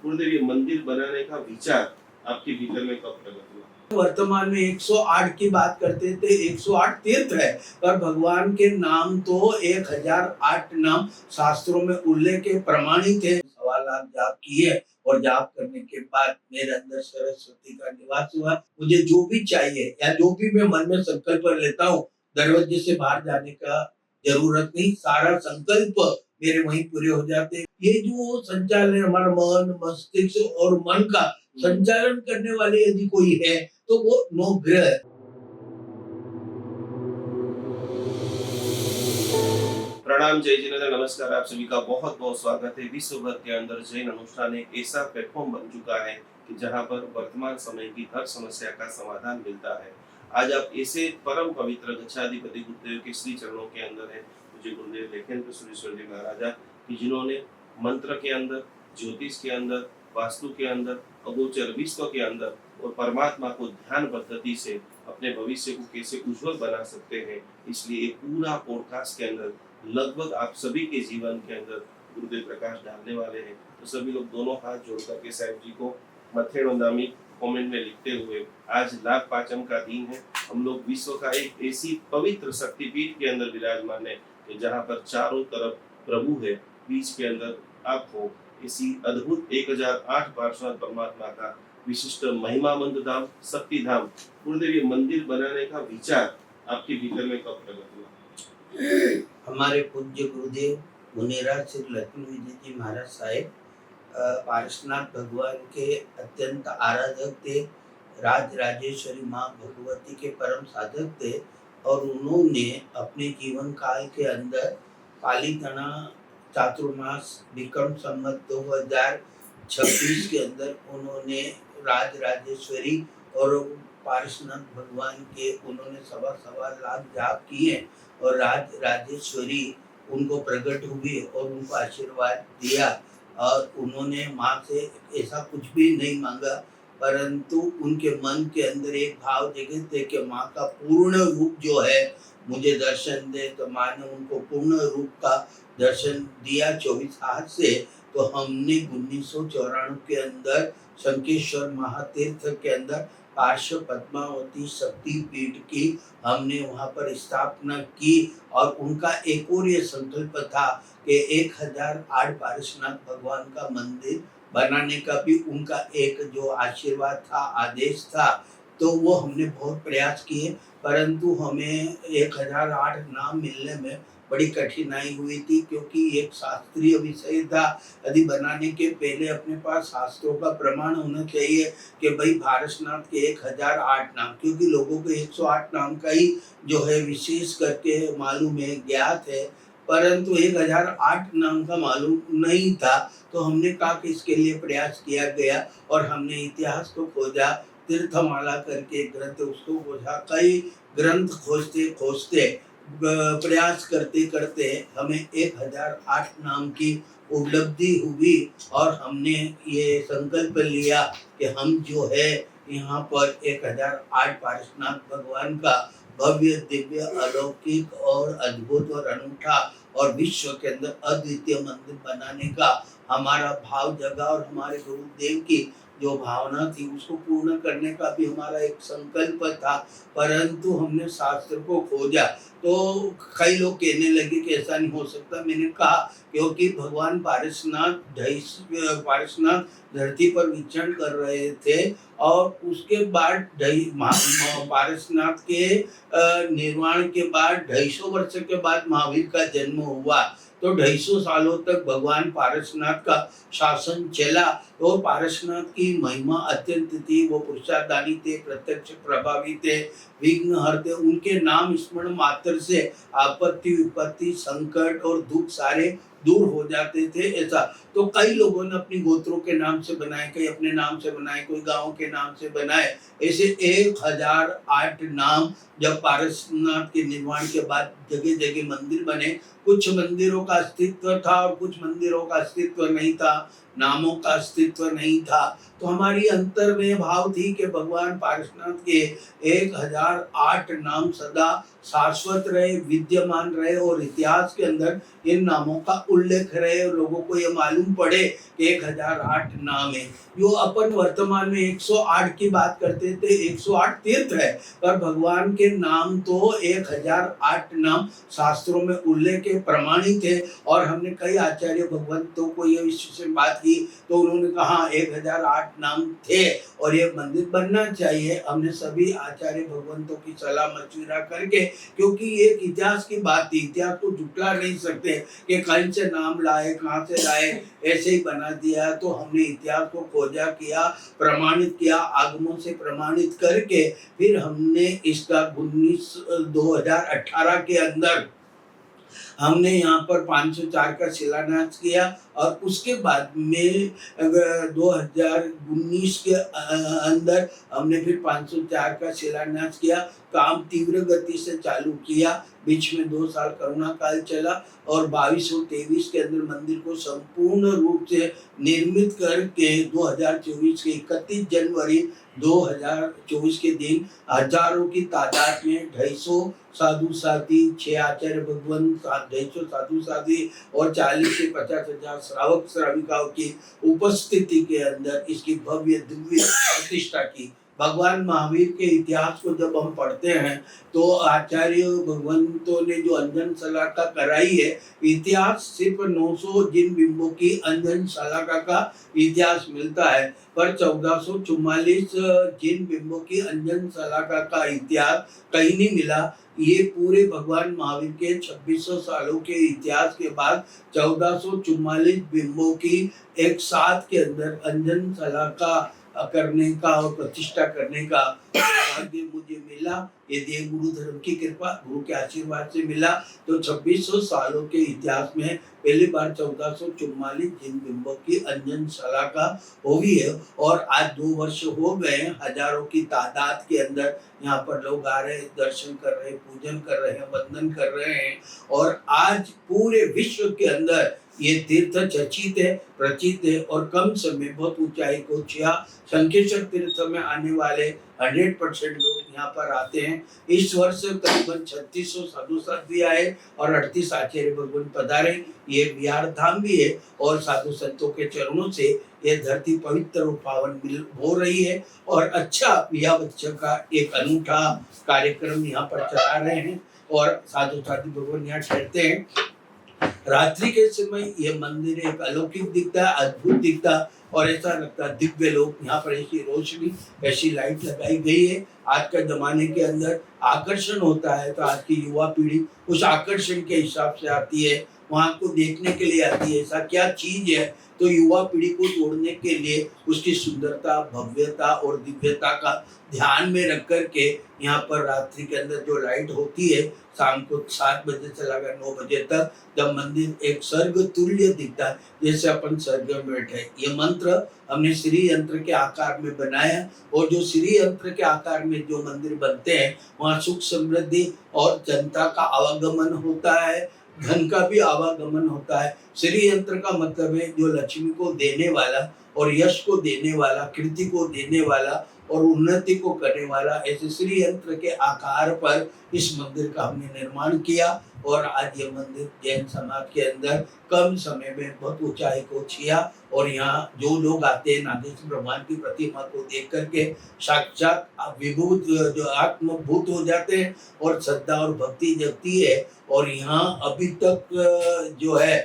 कुलदेवी मंदिर बनाने का विचार आपके भीतर में कब प्रकट हुआ? वर्तमान में 108 की बात करते थे। 108 तीर्थ है, पर भगवान के नाम तो 1008 नाम शास्त्रों में उल्लेख के प्रमाणित है। 1.25 लाख जाप किए और जाप करने के बाद मेरे अंदर सरस्वती का निवास हुआ। मुझे जो भी चाहिए या जो भी मैं मन में संकल्प लेता हूँ, दरवाजे से बाहर जाने का जरूरत नहीं, सारा संकल्प मेरे वहीं पूरे हो जाते हैं। ये जो संचालन हमारा मन, मस्तिष्क और मन का संचालन करने वाले यदि कोई है तो वो नवग्रह है। प्रणाम, जय जिनेन्द्र, नमस्कार। आप सभी का बहुत बहुत स्वागत है। विश्व भर के अंदर जैन अनुष्ठान एक ऐसा प्लेटफॉर्म बन चुका है कि जहां पर वर्तमान समय की हर समस्या का समाधान मिलता है। आज आप ऐसे परम पवित्र गच्छाधिपति गुरुदेव के श्री चरणों के अंदर है, मुझे गुरुदेव लेखेंद्र सुरेश्वर जी महाराजा, कि जिन्होंने मंत्र के अंदर, ज्योतिष के अंदर, वास्तु के अंदर, अगोचर विश्व के अंदर और परमात्मा को ध्यान पद्धति से अपने भविष्य को कैसे उज्जवल बना सकते हैं, इसलिए एक पूरा पॉडकास्ट के अंदर लगभग आप सभी के जीवन के अंदर गुरुदेव प्रकाश डालने वाले हैं। तो सभी लोग दोनों हाथ जोड़ करके साहिब जी को मथे नोंदामी कमेंट में लिखते हुए, आज लाभ पाचम का दिन है। हम लोग विश्व का एक ऐसी पवित्र शक्तिपीठ के अंदर विराजमान है कि जहाँ पर चारों तरफ प्रभु है, बीच के अंदर आप हो। इसी अद्भुत 1008 पार्षद परमात्मा का विशिष्ट महिमा मंद धाम, शक्ति धाम, कुलदेवी मंदिर बनाने का विचार आपके भीतर में कब प्रकट हुआ? हमारे पूज्य गुरुदेव मुनिराज श्री लक्ष्मी विजय जी महाराज साहेब पारसनाथ भगवान के अत्यंत आराधक थे, राज राजेश्वरी माँ भगवती के परम साधक थे और उन्होंने अपने जीवन काल के अंदर पालीताना चातुर्मास विक्रम संवत 2026 के अंदर उन्होंने राज राजेश्वरी और पारसनाथ भगवान के उन्होंने सवा लाख जाप किए और राज राजेश्वरी उनको प्रकट हुई और उनको आशीर्वाद दिया और उन्होंने माँ से ऐसा कुछ भी नहीं मांगा, परंतु उनके मन के अंदर एक भाव जगे थे कि माँ का पूर्ण रूप जो है मुझे दर्शन दे। तो माँ ने उनको पूर्ण रूप का दर्शन दिया 24 हाथ से। तो हमने 1994 के अंदर शंकेश्वर महातीर्थ के अंदर पार्श्व पद्मावती शक्ति पीठ की हमने वहाँ पर स्थापना की और उनका एक और ये संकल्प था कि 1008 पार्श्वनाथ भगवान का मंदिर बनाने का भी उनका एक जो आशीर्वाद था, आदेश था। तो वो हमने बहुत प्रयास किए, परंतु हमें 1008 नाम मिलने में बड़ी कठिनाई हुई थी, क्योंकि एक शास्त्रीय विषय था। यदि बनाने के पहले अपने पास शास्त्रों का प्रमाण होना चाहिए कि भाई पारसनाथ के 1008 नाम, क्योंकि लोगों को 108 नाम का ही जो है विशेष करके मालूम है, ज्ञात है, परंतु 1008 नाम का मालूम नहीं था। तो हमने कहा कि इसके लिए प्रयास किया गया और हमने इतिहास को खोजा, तीर्थमाला करके ग्रंथ उसको खोजा, कई ग्रंथ खोजते खोजते प्रयास करते करते हमें 1008 नाम की उपलब्धि हुई और हमने ये संकल्प लिया कि हम जो है यहाँ पर 1008 पार्श्वनाथ भगवान का भव्य दिव्य अलौकिक और अद्भुत और अनूठा और विश्व के अंदर अद्वितीय मंदिर बनाने का हमारा भाव जगा और हमारे गुरुदेव की जो भावना थी उसको पूर्ण करने का भी हमारा एक संकल्प था। परंतु हमने शास्त्र को खोजा तो कई लोग कहने लगे कि ऐसा नहीं हो सकता। मैंने कहा क्योंकि भगवान पारसनाथ धरती पर विचरण कर रहे थे और उसके बाद पारसनाथ के निर्माण के बाद 250 वर्ष के बाद महावीर का जन्म हुआ। तो 250 सालों तक भगवान पारसनाथ का शासन चला और पारसनाथ की महिमा अत्यंत थी। वो पुरुषार्थदानी थे, प्रत्यक्ष प्रभावी थे, विघ्न हरते। उनके नाम स्मरण मात्र से आपत्ति विपत्ति संकट और दुख सारे दूर हो जाते थे। ऐसा तो कई लोगों ने अपनी गोत्रों के नाम से बनाए, कई अपने नाम से बनाए, कोई गांव के नाम से बनाए। ऐसे 1008 नाम जब पारसनाथ के निर्माण के बाद जगह जगह मंदिर बने। कुछ मंदिरों का अस्तित्व था और कुछ मंदिरों का अस्तित्व नहीं था। नामों का अस्तित्व नहीं था। तो हमारी अंतर में भाव थी कि भगवान पारसनाथ के 1008 नाम सदा शाश्वत रहे, विद्यमान रहे और इतिहास के अंदर इन नामों का उल्लेख रहे और लोगों को ये मालूम पड़े कि 1008 नाम है। जो अपन वर्तमान में 108 की बात करते थे, 108 तीर्थ है, पर भगवान के नाम तो 1008 नाम शास्त्रों में उल्लेख है, प्रमाणित है। और हमने कई आचार्य भगवंतों को ये इस विषय में बात की तो उन्होंने कहा 1008 नाम थे और ये मंदिर बनना चाहिए। हमने सभी आचार्य भगवंतों की सलाह मशविरा करके, क्योंकि ये एक इतिहास की बात थी, इतिहास को झुटला नहीं सकते कि कहीं से नाम लाए, कहाँ से लाए, ऐसे ही बना दिया। तो हमने इतिहास को खोजा किया, प्रमाणित किया, आगमों से प्रमाणित करके फिर हमने इसका 2018 के अंदर हमने यहाँ पर 504 का शिलान्यास किया और उसके बाद में 2019 के अंदर हमने फिर 504 का शिलान्यास किया। काम तीव्र गति से चालू किया, बीच में 2 साल कोरोना काल चला और 22 और 23 के अंदर मंदिर को संपूर्ण रूप से निर्मित करके 2024 के 31 जनवरी 2024 के दिन हजारों की तादाद में 250 साधु साथी, 6 आचार्य भगवंत, 250 साधु साथी और 40 से 50 हजार श्रावक श्राविकाओं की उपस्थिति के अंदर इसकी भव्य दिव्य प्रतिष्ठा की। भगवान महावीर के इतिहास को जब हम पढ़ते हैं तो आचार्य भगवंतों ने जो अंजन सलाका कराई है, इतिहास सिर्फ 900 जिन बिंबों की अंजन सलाका का इतिहास मिलता है, पर 1444 जिन बिंबों की अंजन सलाका का इतिहास कहीं नहीं मिला। ये पूरे भगवान महावीर के 2600 सालों के इतिहास के बाद 1444 बिंबों की एक साथ के अंदर अंजन सलाका करने का और प्रतिष्ठा करने का भाग्य मुझे मिला। ये देव गुरु धर्म की कृपा, गुरु के आशीर्वाद से मिला। तो 2600 सालों के इतिहास में पहली बार 1444 जिन बिंबों की अंजन सलाका हुई है और आज 2 वर्ष हो गए, हजारों की तादाद के अंदर यहाँ पर लोग आ रहे हैं, दर्शन कर रहे हैं, पूजन कर रहे हैं, वंदन कर रहे हैं। और आज पूरे विश्व के अंदर ये तीर्थ चर्चित है, प्रचित है और कम समय बहुत ऊंचाई को छुआ। शंखेश्वर तीर्थ में आने वाले 100% लोग यहाँ पर आते हैं। इस वर्ष करीबन 3600 साधु साध्वी आए और 38 आचार्य भगवान पधारे। ये विहार धाम भी है और साधु संतों के चरणों से ये धरती पवित्र और पावन हो रही है। और अच्छा विवाह बच्चों का एक अनूठा कार्यक्रम यहाँ पर चला रहे हैं और साधु साध्वी भगवान यहाँ ठहरते हैं। रात्रि के समय ये मंदिर एक अलौकिक दिखता है, अद्भुत दिखता और ऐसा लगता है दिव्य लोग। यहाँ पर ऐसी रोशनी, ऐसी लाइट लगाई गई है। आज का जमाने के अंदर आकर्षण होता है तो आज की युवा पीढ़ी उस आकर्षण के हिसाब से आती है, वहाँ को देखने के लिए आती है। ऐसा क्या चीज है तो युवा पीढ़ी को जोड़ने के लिए उसकी सुंदरता, भव्यता और दिव्यता का ध्यान में रख कर के यहाँ पर रात्रि के अंदर जो लाइट होती है, शाम को 7 बजे से लेकर 9 बजे तक, जब मंदिर एक स्वर्ग तुल्य दिखता है, जैसे अपन स्वर्ग में बैठे। ये मंत्र हमने श्री यंत्र के आकार में बनाया और जो श्री यंत्र के आकार में जो मंदिर बनते हैं वहाँ सुख समृद्धि और जनता का आवागमन होता है, धन का भी आवागमन होता है। श्री यंत्र का मतलब है जो लक्ष्मी को देने वाला और यश को देने वाला, कीर्ति को देने वाला और उन्नति को करने वाला। ऐसे श्री यंत्र के आकार पर इस मंदिर का हमने निर्माण किया और आज ये मंदिर जैन समाज के अंदर कम समय में बहुत ऊंचाई को छुआ। और यहाँ जो लोग आते हैं नागेश्वर भगवान की प्रतिमा को देख करके साक्षात विभूत जो आत्मभूत हो जाते हैं और श्रद्धा और भक्ति जगती है। और यहाँ अभी तक जो है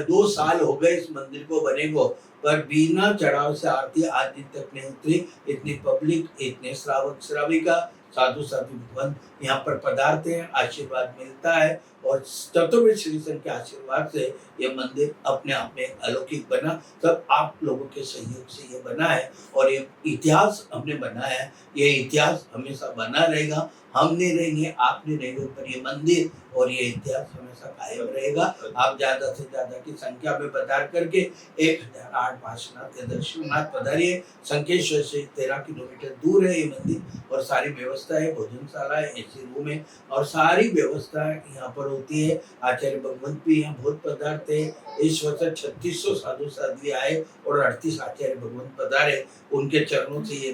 2 साल हो गए इस मंदिर को बने को, पर बिना चढ़ाव से आरती आज दिन तक नहीं उतरी। इतनी पब्लिक, इतने श्रावक श्राविका, साधु साधु भगवान यहाँ पर पधारते हैं, आशीर्वाद मिलता है। और चतुर्वेद श्री संत के आशीर्वाद से ये मंदिर अपने आप में अलौकिक बना। सब आप लोगों के सहयोग से ये बना है और ये इतिहास हमने बनाया है। ये इतिहास हमेशा बना रहेगा। हम नहीं रहेंगे, आप नहीं रहेंगे, पर ये मंदिर और ये इतिहास हमेशा कायम रहेगा। आप ज्यादा से ज्यादा की संख्या में पधार करके 1008 पार्श्वनाथ के दर्शनाथ पधारिए। शंखेश्वर से 13 किलोमीटर दूर है ये मंदिर और सारी व्यवस्था है, भोजनशाला है, एसी रूम है और सारी व्यवस्था यहाँ पर होती है। आचार्य भगवंत भी यहाँ बहुत पधारते हैं। इस वर्ष 3600 साधु साध्वी आए और 38 आचार्य भगवंत पधारे। उनके चरणों से ये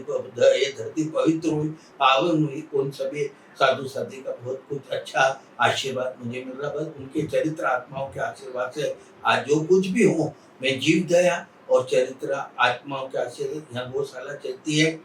धरती पवित्र हुई, पावन हुई। उन सभी साधु साध्वी का बहुत कुछ अच्छा आशीर्वाद मुझे मिल रहा। बस उनके चरित्र आत्माओं के आशीर्वाद से आज जो कुछ भी हूँ मैं, जीव दया और चरित्र आत्माओं के आशीर्वाद। यहाँ गौशाला चलती है,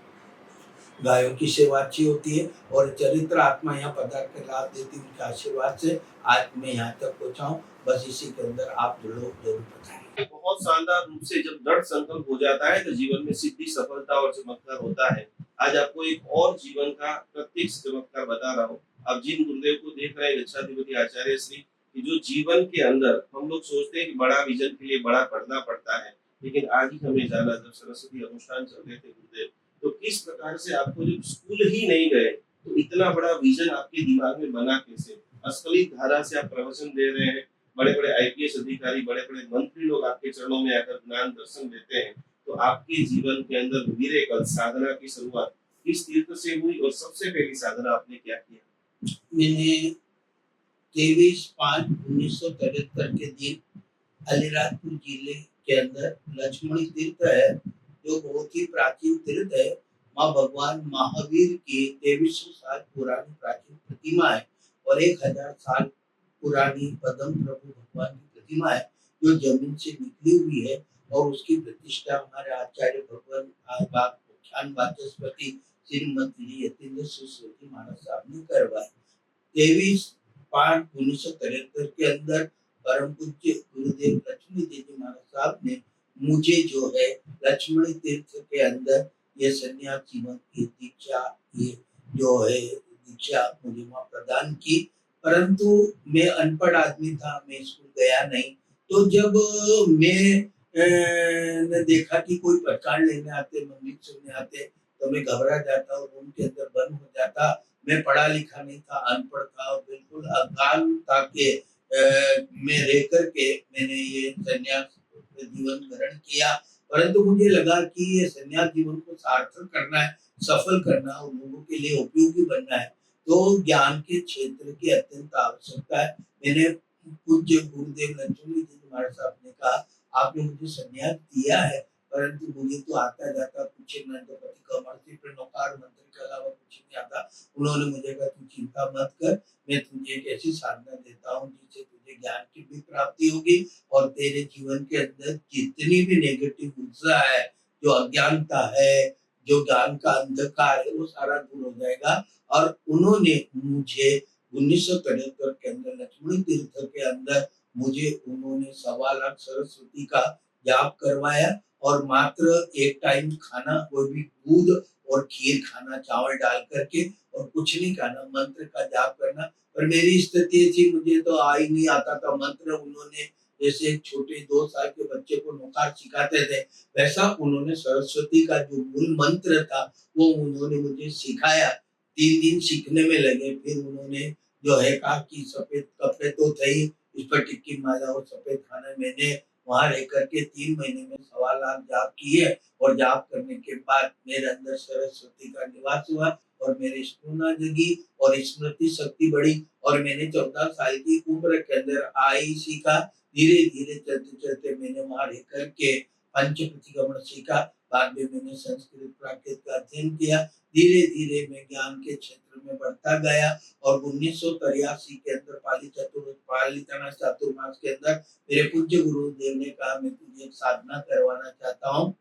गायों की सेवा अच्छी होती है और चरित्र आत्मा यहाँ पधार कर लाभ देती है। उनके आशीर्वाद से आज मैं यहाँ तक पहुँचा हूँ। बस इसी के अंदर आप लोग जरूर बताएं। बहुत शानदार रूप से जब दृढ़ संकल्प हो जाता है तो जीवन में सिद्धि, सफलता और चमत्कार होता है। आज आपको एक और जीवन का प्रत्यक्ष चमत्कार बता रहा हूँ। आप जिन गुरुदेव को देख रहे हैं, गच्छाधिपति आचार्य श्री, कि जो जीवन के अंदर हम लोग सोचते हैं कि बड़ा विजन के लिए बड़ा पढ़ना पड़ता है, लेकिन आज ही हमें जाना, जब सरस्वती अनुष्ठान चल रहे थे गुरुदेव, तो किस प्रकार से आपको जब स्कूल ही नहीं गए तो इतना बड़ा विजन आपके दिमाग में बना कैसे? अस्खलित धारा से आप प्रवचन दे रहे हैं, बड़े बड़े आईपीएस अधिकारी, बड़े बड़े मंत्री लोग आपके चरणों में आकर ज्ञान दर्शन देते हैं। तो आपके जीवन के अंदर मिरेकल साधना की शुरुआत किस तीर्थ से हुई और सबसे पहली साधना आपने क्या किया? मैंने 23/5/1973 के दिन अलीराजपुर जिले के अंदर लक्ष्मणी तीर्थ है, जो बहुत ही प्राचीन तीर्थ है। माँ भगवान महावीर की 2300 साल पुरानी प्राचीन प्रतिमा है और 1000 साल पुरानी पद्म प्रभु भगवान की प्रतिमा है, जो जमीन से निकली हुई है। और उसकी प्रतिष्ठा हमारे आचार्य भगवान ज्ञान वाचस्पति श्रीमती यतीन्द्र सरस्वती महाराज साहब ने करवाई। 23/5/1973 के अंदर परम पूज्य गुरुदेव लक्ष्मी देवी महाराज साहब ने मुझे जो है लक्ष्मणी तीर्थ के अंदर ये संन्यास जीवन की दीक्षा, ये जो है दीक्षा मुझे वहाँ प्रदान की। परंतु मैं अनपढ़ आदमी था, मैं स्कूल गया नहीं। तो जब मैं ने देखा कि कोई प्रचार लेने आते, मंदिर सुनने आते, तो मैं घबरा जाता और रूम के अंदर बंद हो जाता। मैं पढ़ा लिखा नहीं था, अनपढ़ था और बिल्कुल अज्ञानता के में रह करके मैंने ये संन्यास जीवन ग्रहण किया। परंतु मुझे लगा कि ये संन्यास जीवन को सार्थक करना है, सफल करना और लोगों के लिए उपयोगी बनना है, तो ज्ञान के क्षेत्र की अत्यंत आवश्यकता है। मैंने पूज्य गुरुदेव लक्ष्मी जी महाराज साहब ने कहा, आपने मुझे संन्यास दिया है, परंतु मुझे तो आता जाता कुछ नहीं, तो पति कमर्सी पर नौकार मंत्री के अलावा कुछ नहीं आता। उन्होंने मुझे कहा, तू चिंता मत कर, मैं तुझे एक ऐसी साधना देता हूँ जिससे तुझे ज्ञान की भी प्राप्ति होगी और तेरे जीवन के अंदर जितनी भी नेगेटिव ऊर्जा है, जो अज्ञानता है, जो ज्ञान का अंधकार है, वो सारा दूर हो जाएगा। और उन्होंने मुझे 1973 के अंदर लक्ष्मणी तीर्थ के अंदर मुझे उन्होंने 1.25 लाख सरस्वती का जाप करवाया और मात्र एक टाइम खाना, वो भी दूध और खीर खाना, चावल डाल करके, और कुछ नहीं खाना, मंत्र का जाप करना। पर मेरी स्थिति थी, मुझे तो आ ही नहीं आता था मंत्र। उन्होंने जैसे एक छोटे 2 साल के बच्चे को नौकार सिखाते थे, वैसा उन्होंने सरस्वती का जो मूल मंत्र था वो उन्होंने मुझे सिखाया। 3 दिन सीखने में लगे। फिर उन्होंने जो है कहा कि सफेद कपड़े तो थे ही, इस पर टिक्की माला और सफेद खाना। मैंने वहां रह करके 3 महीने में 1.25 लाख जाप किए और जाप करने के बाद मेरे अंदर सरस्वती का निवास हुआ और मेरी स्फूर्णा जगी और स्मृति शक्ति बढ़ी और मैंने 14 साल की उम्र के अंदर आई सीखा। धीरे धीरे चलते चलते मैंने वहां रह करके पंच प्रतिगमन सीखा। बाद में मैंने संस्कृत प्राकृत का अध्ययन किया। धीरे धीरे मैं ज्ञान के क्षेत्र में बढ़ता गया और 1983 के अंदर पालीताना चातुर्मास के अंदर मेरे पूज्य गुरुदेव ने कहा, मैं तुझे एक साधना करवाना चाहता हूँ।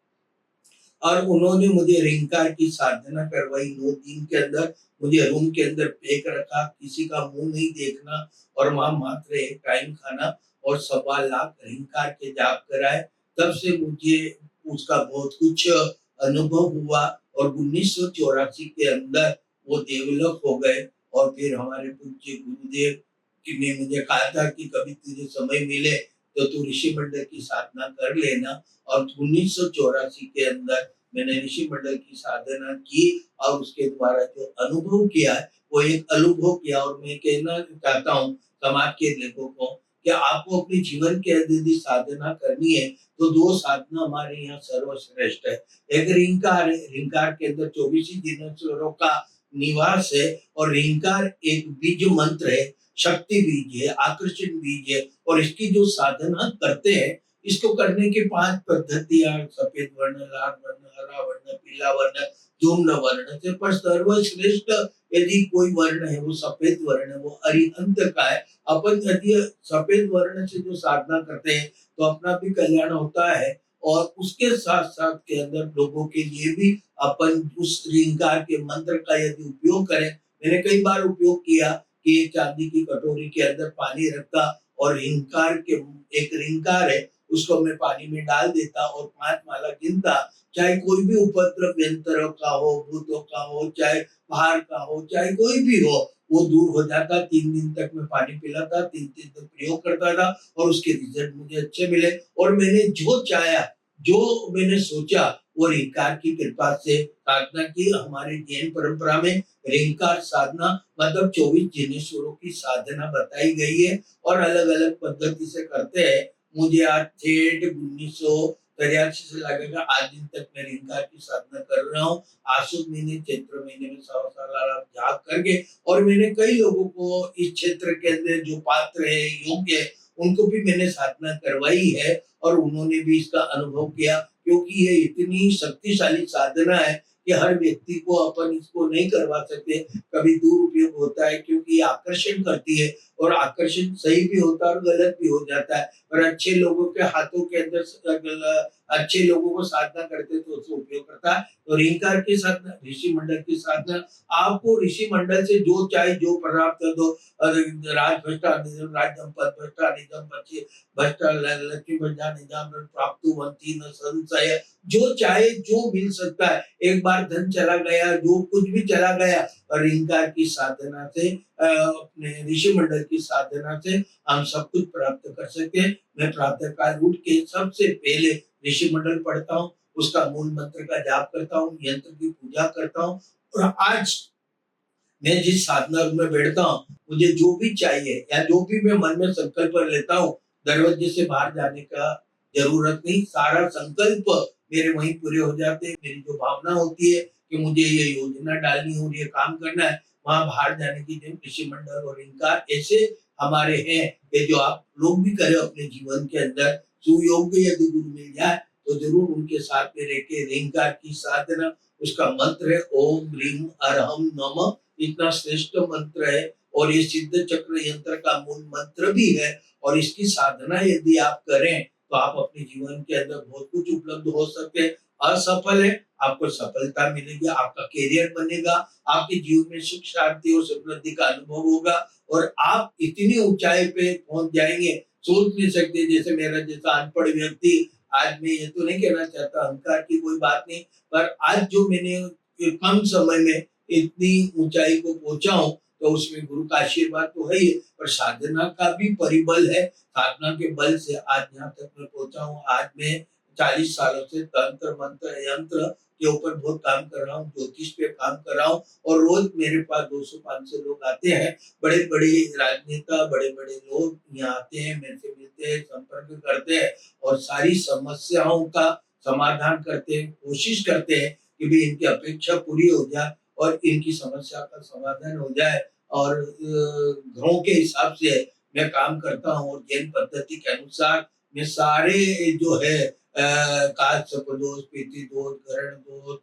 और उन्होंने मुझे रिंकार की साधना करवाई। 9 दिन के अंदर मुझे रूम के अंदर पैक रखा, किसी का मुंह नहीं देखना और वहां मात्र एक टाइम खाना और 1.25 लाख रिंकार के जाप कराए। तब से मुझे उसका बहुत कुछ अनुभव हुआ और 1984 के अंदर वो डेवलप हो गए। और फिर हमारे पूज्य गुरुदेव ने मुझे कहा था कि कभी तुझे समय मिले तो तू ऋषि मंडल की साधना कर लेना। और 1984 के अंदर मैंने ऋषि मंडल की साधना की और उसके द्वारा जो अनुभव किया है वो एक अनुभव किया। और मैं कहना चाहता हूँ समाज के लोगों को कि आपको अपने जीवन के अंदर यदि साधना करनी है तो 2 साधना हमारे यहाँ सर्वश्रेष्ठ है। एक रिंकार है, रिंकार के अंदर 24 दिनों का निवास है और रिंकार एक बीज मंत्र है। शक्ति बीज है, आकर्षण बीज है, और इसकी जो साधना करते हैं, इसको करने की 5 पद्धतियाँ: सफेद वर्ण, लाल वर्ण, हरा वर्ण, पीला वर्ण, धूम्र वर्ण से। पर सर्वश्रेष्ठ यदि कोई वर्ण है वो सफेद वर्ण है, वो अरिहंत का है। अपन यदि सफेद वर्ण से जो साधना करते हैं तो अपना भी कल्याण होता है, और उसके साथ साथ के अंदर लोगों के लिए भी अपन उस ऋंकार के मंत्र का यदि उपयोग करें। मैंने कई बार उपयोग किया कि एक चांदी की कटोरी के अंदर पानी रखता, और ऋंकार के एक ऋंकार है उसको मैं पानी में डाल देता और 5 माला गिनता। चाहे कोई भी उपद्रव यंत्र का हो, भूतों का हो, चाहे बाहर का हो, चाहे कोई भी हो, वो दूर हो जाता। 3 दिन तक मैं पानी पिलाता, 3-3 दिन प्रयोग करता था, और उसके रिजल्ट मुझे अच्छे मिले। और मैंने जो चाहा, जो मैंने सोचा, वो ऋंकार की कृपा से साधना की। हमारे जैन परंपरा में ऋंकार साधना मतलब 24 जिनेश्वरों की साधना बताई गई है, और अलग अलग पद्धति से करते हैं। मुझे आज जेठ 1983 से लगेगा आज दिन तक मैं ऋंकार की साधना कर रहा हूँ। आसुद महीने, चैत्र महीने में 100 साल जाप करके, और मैंने कई लोगों को इस क्षेत्र के अंदर जो पात्र है, योग्य है, उनको भी मैंने साधना करवाई है, और उन्होंने भी इसका अनुभव किया। क्योंकि ये इतनी शक्तिशाली साधना है कि हर व्यक्ति को अपन इसको नहीं करवा सकते। कभी दुरुपयोग होता है क्योंकि ये आकर्षण करती है, और आकर्षण सही भी होता है और गलत भी हो जाता है। और अच्छे लोगों के हाथों के अंदर अच्छे लोगों को साधना करते तो उसको उपयोग करता है। तो ऋंकार की साधना, ऋषि मंडल की साधना, आपको ऋषि मंडल से जो चाहे जो प्राप्त हो, राज भ्रष्टा निधन, राज्यम पद भ्रष्टा निधन, बच्चे भ्रष्टा लक्ष्मी भंडार निजाम प्राप्त वंती न संशय। जो चाहे जो मिल सकता है। एक बार धन चला गया, जो कुछ भी चला गया, और ऋंकार की साधना से, अपने ऋषि मंडल की साधना से हम सब कुछ प्राप्त कर सकते हैं। मैं प्रातः काल उठ के सबसे पहले ऋषि मंडल पढ़ता हूँ, उसका मूल मंत्र का जाप करता हूँ, यंत्र की पूजा करता हूँ। और आज मैं जिस साधना रूम में बैठता हूँ, मुझे जो भी चाहिए या जो भी मैं मन में संकल्प लेता हूँ, दरवाजे से बाहर जाने का जरूरत नहीं। सारा संकल्प मेरे वहीं पूरे हो जाते हैं। मेरी जो भावना होती है कि मुझे ये योजना डालनी हो, ये काम करना है, वहां बाहर जाने की जो ऋषि मंडल और इनकार ऐसे हमारे हैं कि जो आप लोग भी करें अपने जीवन के अंदर। सुयोग्य यदि गुरु मिल जाए तो जरूर उनके साथ में रह के ऋंकार की साधना, उसका मंत्र है ओम ह्रीम अरहम नमः। इतना श्रेष्ठ मंत्र है, और ये सिद्ध चक्र यंत्र का मूल मंत्र भी है। और इसकी साधना यदि आप करें तो आप अपने जीवन के अंदर बहुत कुछ उपलब्ध हो सकते हैं। असफल है, आपको सफलता मिलेगी, आपका करियर बनेगा, आपके जीवन में सुख शांति और समृद्धि का अनुभव होगा, और आप इतनी ऊंचाई पे पहुंच जाएंगे, सोच नहीं सकते। जैसे मेरा जैसा अनपढ़ व्यक्ति, आज मैं ये तो नहीं कहना चाहता अहंकार की कोई बात नहीं, पर आज जो मैंने कम समय में इतनी ऊंचाई को पहुंचा हूँ, तो उसमें गुरु का आशीर्वाद तो है ही, पर साधना का भी परिबल है। साधना के बल से आज यहाँ तक मैं पहुंचा हूँ। आज मैं 40 सालों से तंत्र मंत्र यंत्र के ऊपर बहुत काम कर रहा हूँ, ज्योतिष पे काम कर रहा हूँ, और रोज मेरे पास 200-500 लोग आते हैं। बड़े बड़े राजनेता, बड़े बड़े लोग यहाँ आते हैं, मेरे से मिलते हैं, संपर्क करते हैं, और सारी समस्याओं का समाधान करते हैं, कोशिश करते हैं कि भी इनकी अपेक्षा पूरी हो जाए और इनकी समस्या का समाधान हो जाए। और घरों के हिसाब से मैं काम करता हूँ, और जैन पद्धति के अनुसार मैं सारे जो है काज दोष, पीति दोष, गरण दोष,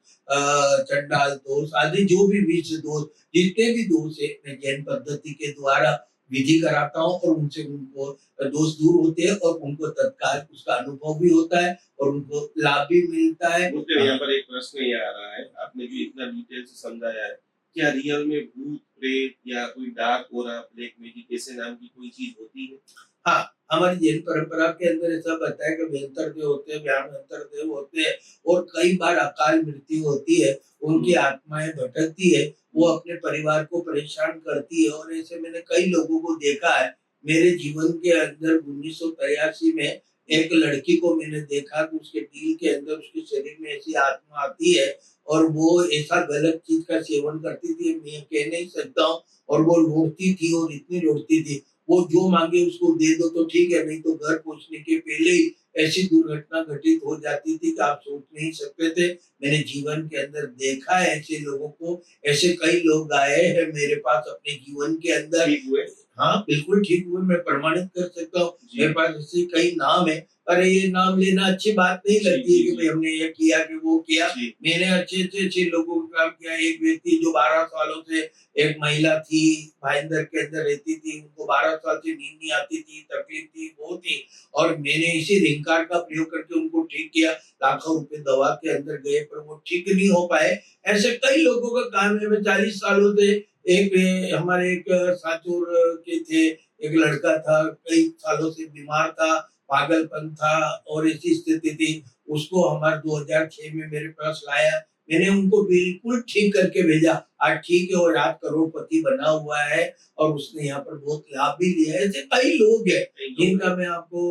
चंडाल दोष आदि जो भी विष दोष, जितने भी दोष है, मैं जैन पद्धति के द्वारा विधि कराता हूँ, और उनसे उनको दोष दूर होते हैं, और उनको तत्काल उसका अनुभव भी होता है, और उनको लाभ भी मिलता है। मुझे यहाँ पर एक प्रश्न ये आ रहा है, आपने जो इतना डिटेल से समझाया है, क्या रियल में भूत प्रेत या कोई डार्क ओरा, ब्लैक मैजिक ऐसे नाम की कोई चीज होती है? हाँ, हमारी जैन परंपरा के अंदर ऐसा बताया कि व्यंतर देव होते हैं, व्यामंतर देव होते हैं, और कई बार अकाल मृत्यु होती है, उनकी आत्माएं भटकती है, वो अपने परिवार को परेशान करती है। और ऐसे मैंने कई लोगों को देखा है। मेरे जीवन के अंदर 1983 में एक लड़की को मैंने देखा कि उसके दिल के अंदर, उसके शरीर में ऐसी आत्मा आती है, और वो ऐसा गलत चीज का सेवन करती थी, मैं कह नहीं सकता हूँ। और वो लौटती थी, और इतनी लौटती थी, वो जो मांगे उसको दे दो तो ठीक है, नहीं तो घर पहुंचने के पहले ही ऐसी दुर्घटना घटित हो जाती थी कि आप सोच नहीं सकते थे। मैंने जीवन के अंदर देखा है ऐसे लोगों को। ऐसे कई लोग आए हैं मेरे पास अपने जीवन के अंदर। ठीक हुए? हाँ, बिल्कुल ठीक हुए, मैं प्रमाणित कर सकता हूँ। जी। मेरे पास ऐसे कई नाम है। अरे ये नाम लेना अच्छी बात नहीं जी, लगती है जी, कि जी। भाई हमने ये किया कि वो किया। जी, मैंने अच्छे लोगों को काम किया। एक व्यक्ति जो 12 सालों से, एक महिला थी, भाईंदर के अंदर रहती थी, उनको 12 साल से नींद नहीं आती थी, तकलीफ थी, वो थी, और मैंने इसी रिंगकार का प्रयोग करके उनको ठीक किया। लाखों रुपए दवा के अंदर गए पर वो ठीक नहीं हो पाए। ऐसे कई लोगों का काम है। मैं 40 सालों से एक हमारे एक साचुर के थे, एक लड़का था, कई सालों से बीमार था, पागलपन था और ऐसी स्थिति थी। उसको हमारे 2006 में मेरे पास लाया। मैंने उनको बिल्कुल ठीक करके भेजा। आज ठीक है और आज करोड़पति बना हुआ है और उसने यहाँ पर बहुत लाभ भी लिया है। ऐसे कई लोग हैं कई लोग जिनका हैं। मैं आपको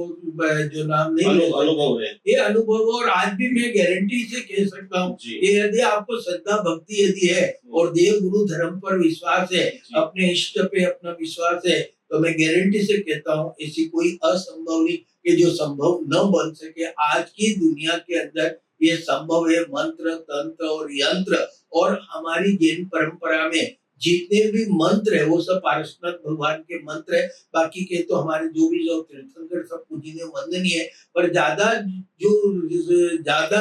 जो नाम नहीं ले सकता। अनुभव है। ये अनुभव, और आज भी मैं गारंटी से कह सकता हूँ जी। कि यदि आपको श्रद्धा भक्ति यदि है और देव गुरु धर्म पर विश्वास है, जी। अपने इष्ट पे अपना विश्वास है, तो मैं गारंटी से कहता हूँ ऐसी कोई असंभव नहीं कि जो संभव न बन सके। आज की दुनिया के अंदर ये संभव है। मंत्र, तंत्र और यंत्र, और हमारी जैन परंपरा में जितने भी मंत्र है वो सब पारसनाथ भगवान के मंत्र है। बाकी के तो हमारे जो भी जो तीर्थंकर सब पूजनीय वंदनीय है। पर ज्यादा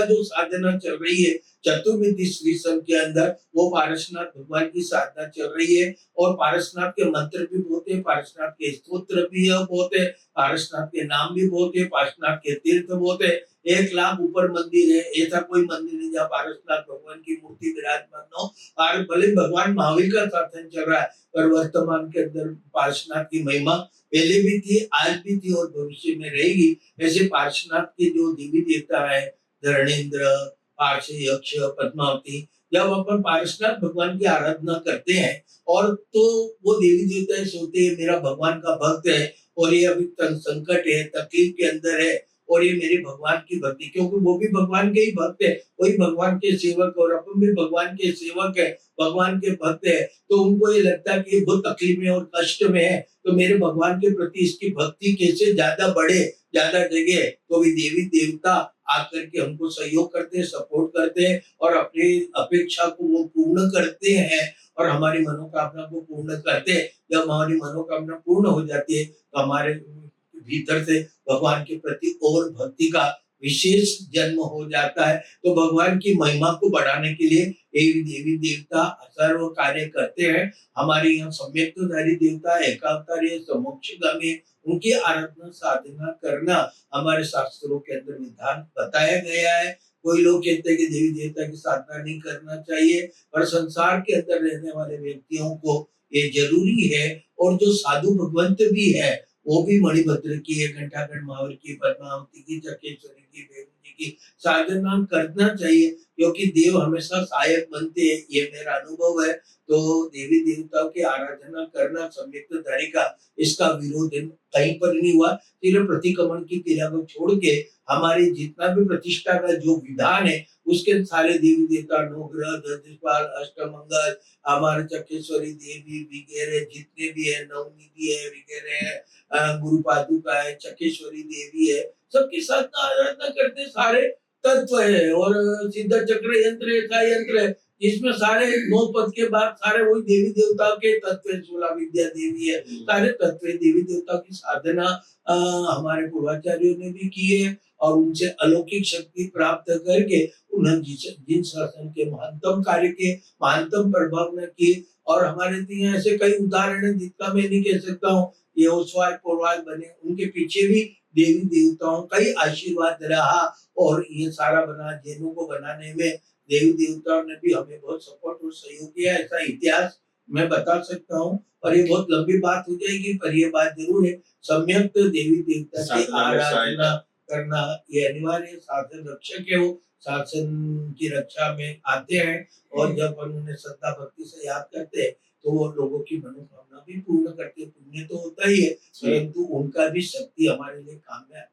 जो साधना चल रही है चतुर्विधि श्रीसम के अंदर, वो पारसनाथ भगवान की साधना चल रही है। और पारसनाथ के मंत्र भी बहुत है, पारसनाथ के स्तोत्र भी बहुत है, पारसनाथ के नाम भी बहुत है, पारसनाथ के तीर्थ बहुत है। 1 लाख ऊपर मंदिर है। ऐसा कोई मंदिर नहीं जहाँ पारसनाथ भगवान की मूर्ति विराजमान हो। और भले भगवान महावीर का शासन चल रहा है, पर वर्तमान के अंदर पारसनाथ की महिमा पहले भी थी, आज भी थी और भविष्य में रहेगी। ऐसे पार्श्वनाथ के जो देवी देवता है, धरणेन्द्र, पार्श, यक्ष, पद्मावती, जब अपन पार्श्वनाथ भगवान की आराधना करते हैं और तो वो देवी देवता ऐसे होते हैं, मेरा भगवान का भक्त है और ये अभी संकट है, तकलीफ के अंदर है, और ये मेरे भगवान की भक्ति, क्योंकि वो भी भगवान के ही भक्त है, वही भगवान के सेवक, और अपन भी भगवान के सेवक है, भगवान के भक्त है। तो उनको ये लगता है कि ये बहुत तकलीफ में और कष्ट में है, तो मेरे भगवान के प्रति इसकी भक्ति कैसे ज्यादा बढ़े, ज्यादा जगे। तो भी देवी देवता आकर के हमको सहयोग करते हैं, सपोर्ट करते हैं और अपनी अपेक्षा को वो पूर्ण करते हैं और हमारी मनोकामना को पूर्ण करते हैं। जब हमारी मनोकामना पूर्ण हो जाती है तो हमारे भीतर से भगवान के प्रति और भक्ति का विशेष जन्म हो जाता है। तो भगवान की महिमा को बढ़ाने के लिए ये देवी देवता सर्व कार्य करते हैं। हमारे यहाँ सम्यक्तधारी देवता, एकावतारी, समोक्षगामी, उनकी आराधना साधना करना हमारे शास्त्रों के अंदर विधान बताया गया है। कोई लोग कहते हैं कि देवी देवता की साधना नहीं करना चाहिए, पर संसार के अंदर रहने वाले व्यक्तियों को ये जरूरी है। और जो साधु भगवंत भी है, वो भी मणिभद्र की है, घंटाघर महावीर की, पद्मावती की, जकेश्वरी की, बेगू जी की साधना करना चाहिए, क्योंकि देव हमेशा सहायक बनते हैं। ये मेरा अनुभव है। तो देवी देवताओं की आराधना करना सम्यक्तधारी का, इसका विरोध कहीं पर नहीं हुआ। सिर्फ प्रतिक्रमण की क्रिया को छोड़ के हमारे जितना भी प्रतिष्ठा का जो विधान है, उसके सारे देवी देवता, नवग्रह, दशपाल, अष्टमंगल, हमारे चकेश्वरी देवी वगैरह जितने भी है, नवनिधि है वगैरह है, गुरु पादुका है, चकेश्वरी देवी है, सबकी साधना आराधना करते सारे तत्व है। और सिद्ध चक्र यंत्र ऐसा यंत्र है इसमें सारे 9 पद के बाद सारे वही देवी देवताओं के तत्व है। 16 विद्या देवी है, सारे तत्व देवी देवताओं की साधना हमारे पूर्वाचार्यों ने भी की है और उनसे अलौकिक शक्ति प्राप्त करके उन्होंने जिन शासन के महानतम कार्य के, महानतम प्रभाव ने किए। और हमारे यहाँ ऐसे कई उदाहरण है जिनका मैं नहीं कह सकता हूँ। ये ओसवाल पूर्वाज बने, उनके पीछे भी देवी देवताओं का ही आशीर्वाद रहा और ये सारा बना। जैनों को बनाने में देवी देवताओं ने भी हमें बहुत सपोर्ट और सहयोग किया। ऐसा इतिहास मैं बता सकता हूँ, और ये बहुत लंबी बात हो जाएगी, पर ये बात जरूर है, सम्यक देवी देवता की आराधना करना ये अनिवार्य है। शासन रक्षक है, वो शासन की रक्षा में आते हैं और जब उन्हें श्रद्धा भक्ति से याद करते हैं तो वो लोगों की मनोकामना भी पूर्ण करते हैं। पुण्य तो होता ही है, परंतु उनका भी शक्ति हमारे लिए काम में आती है।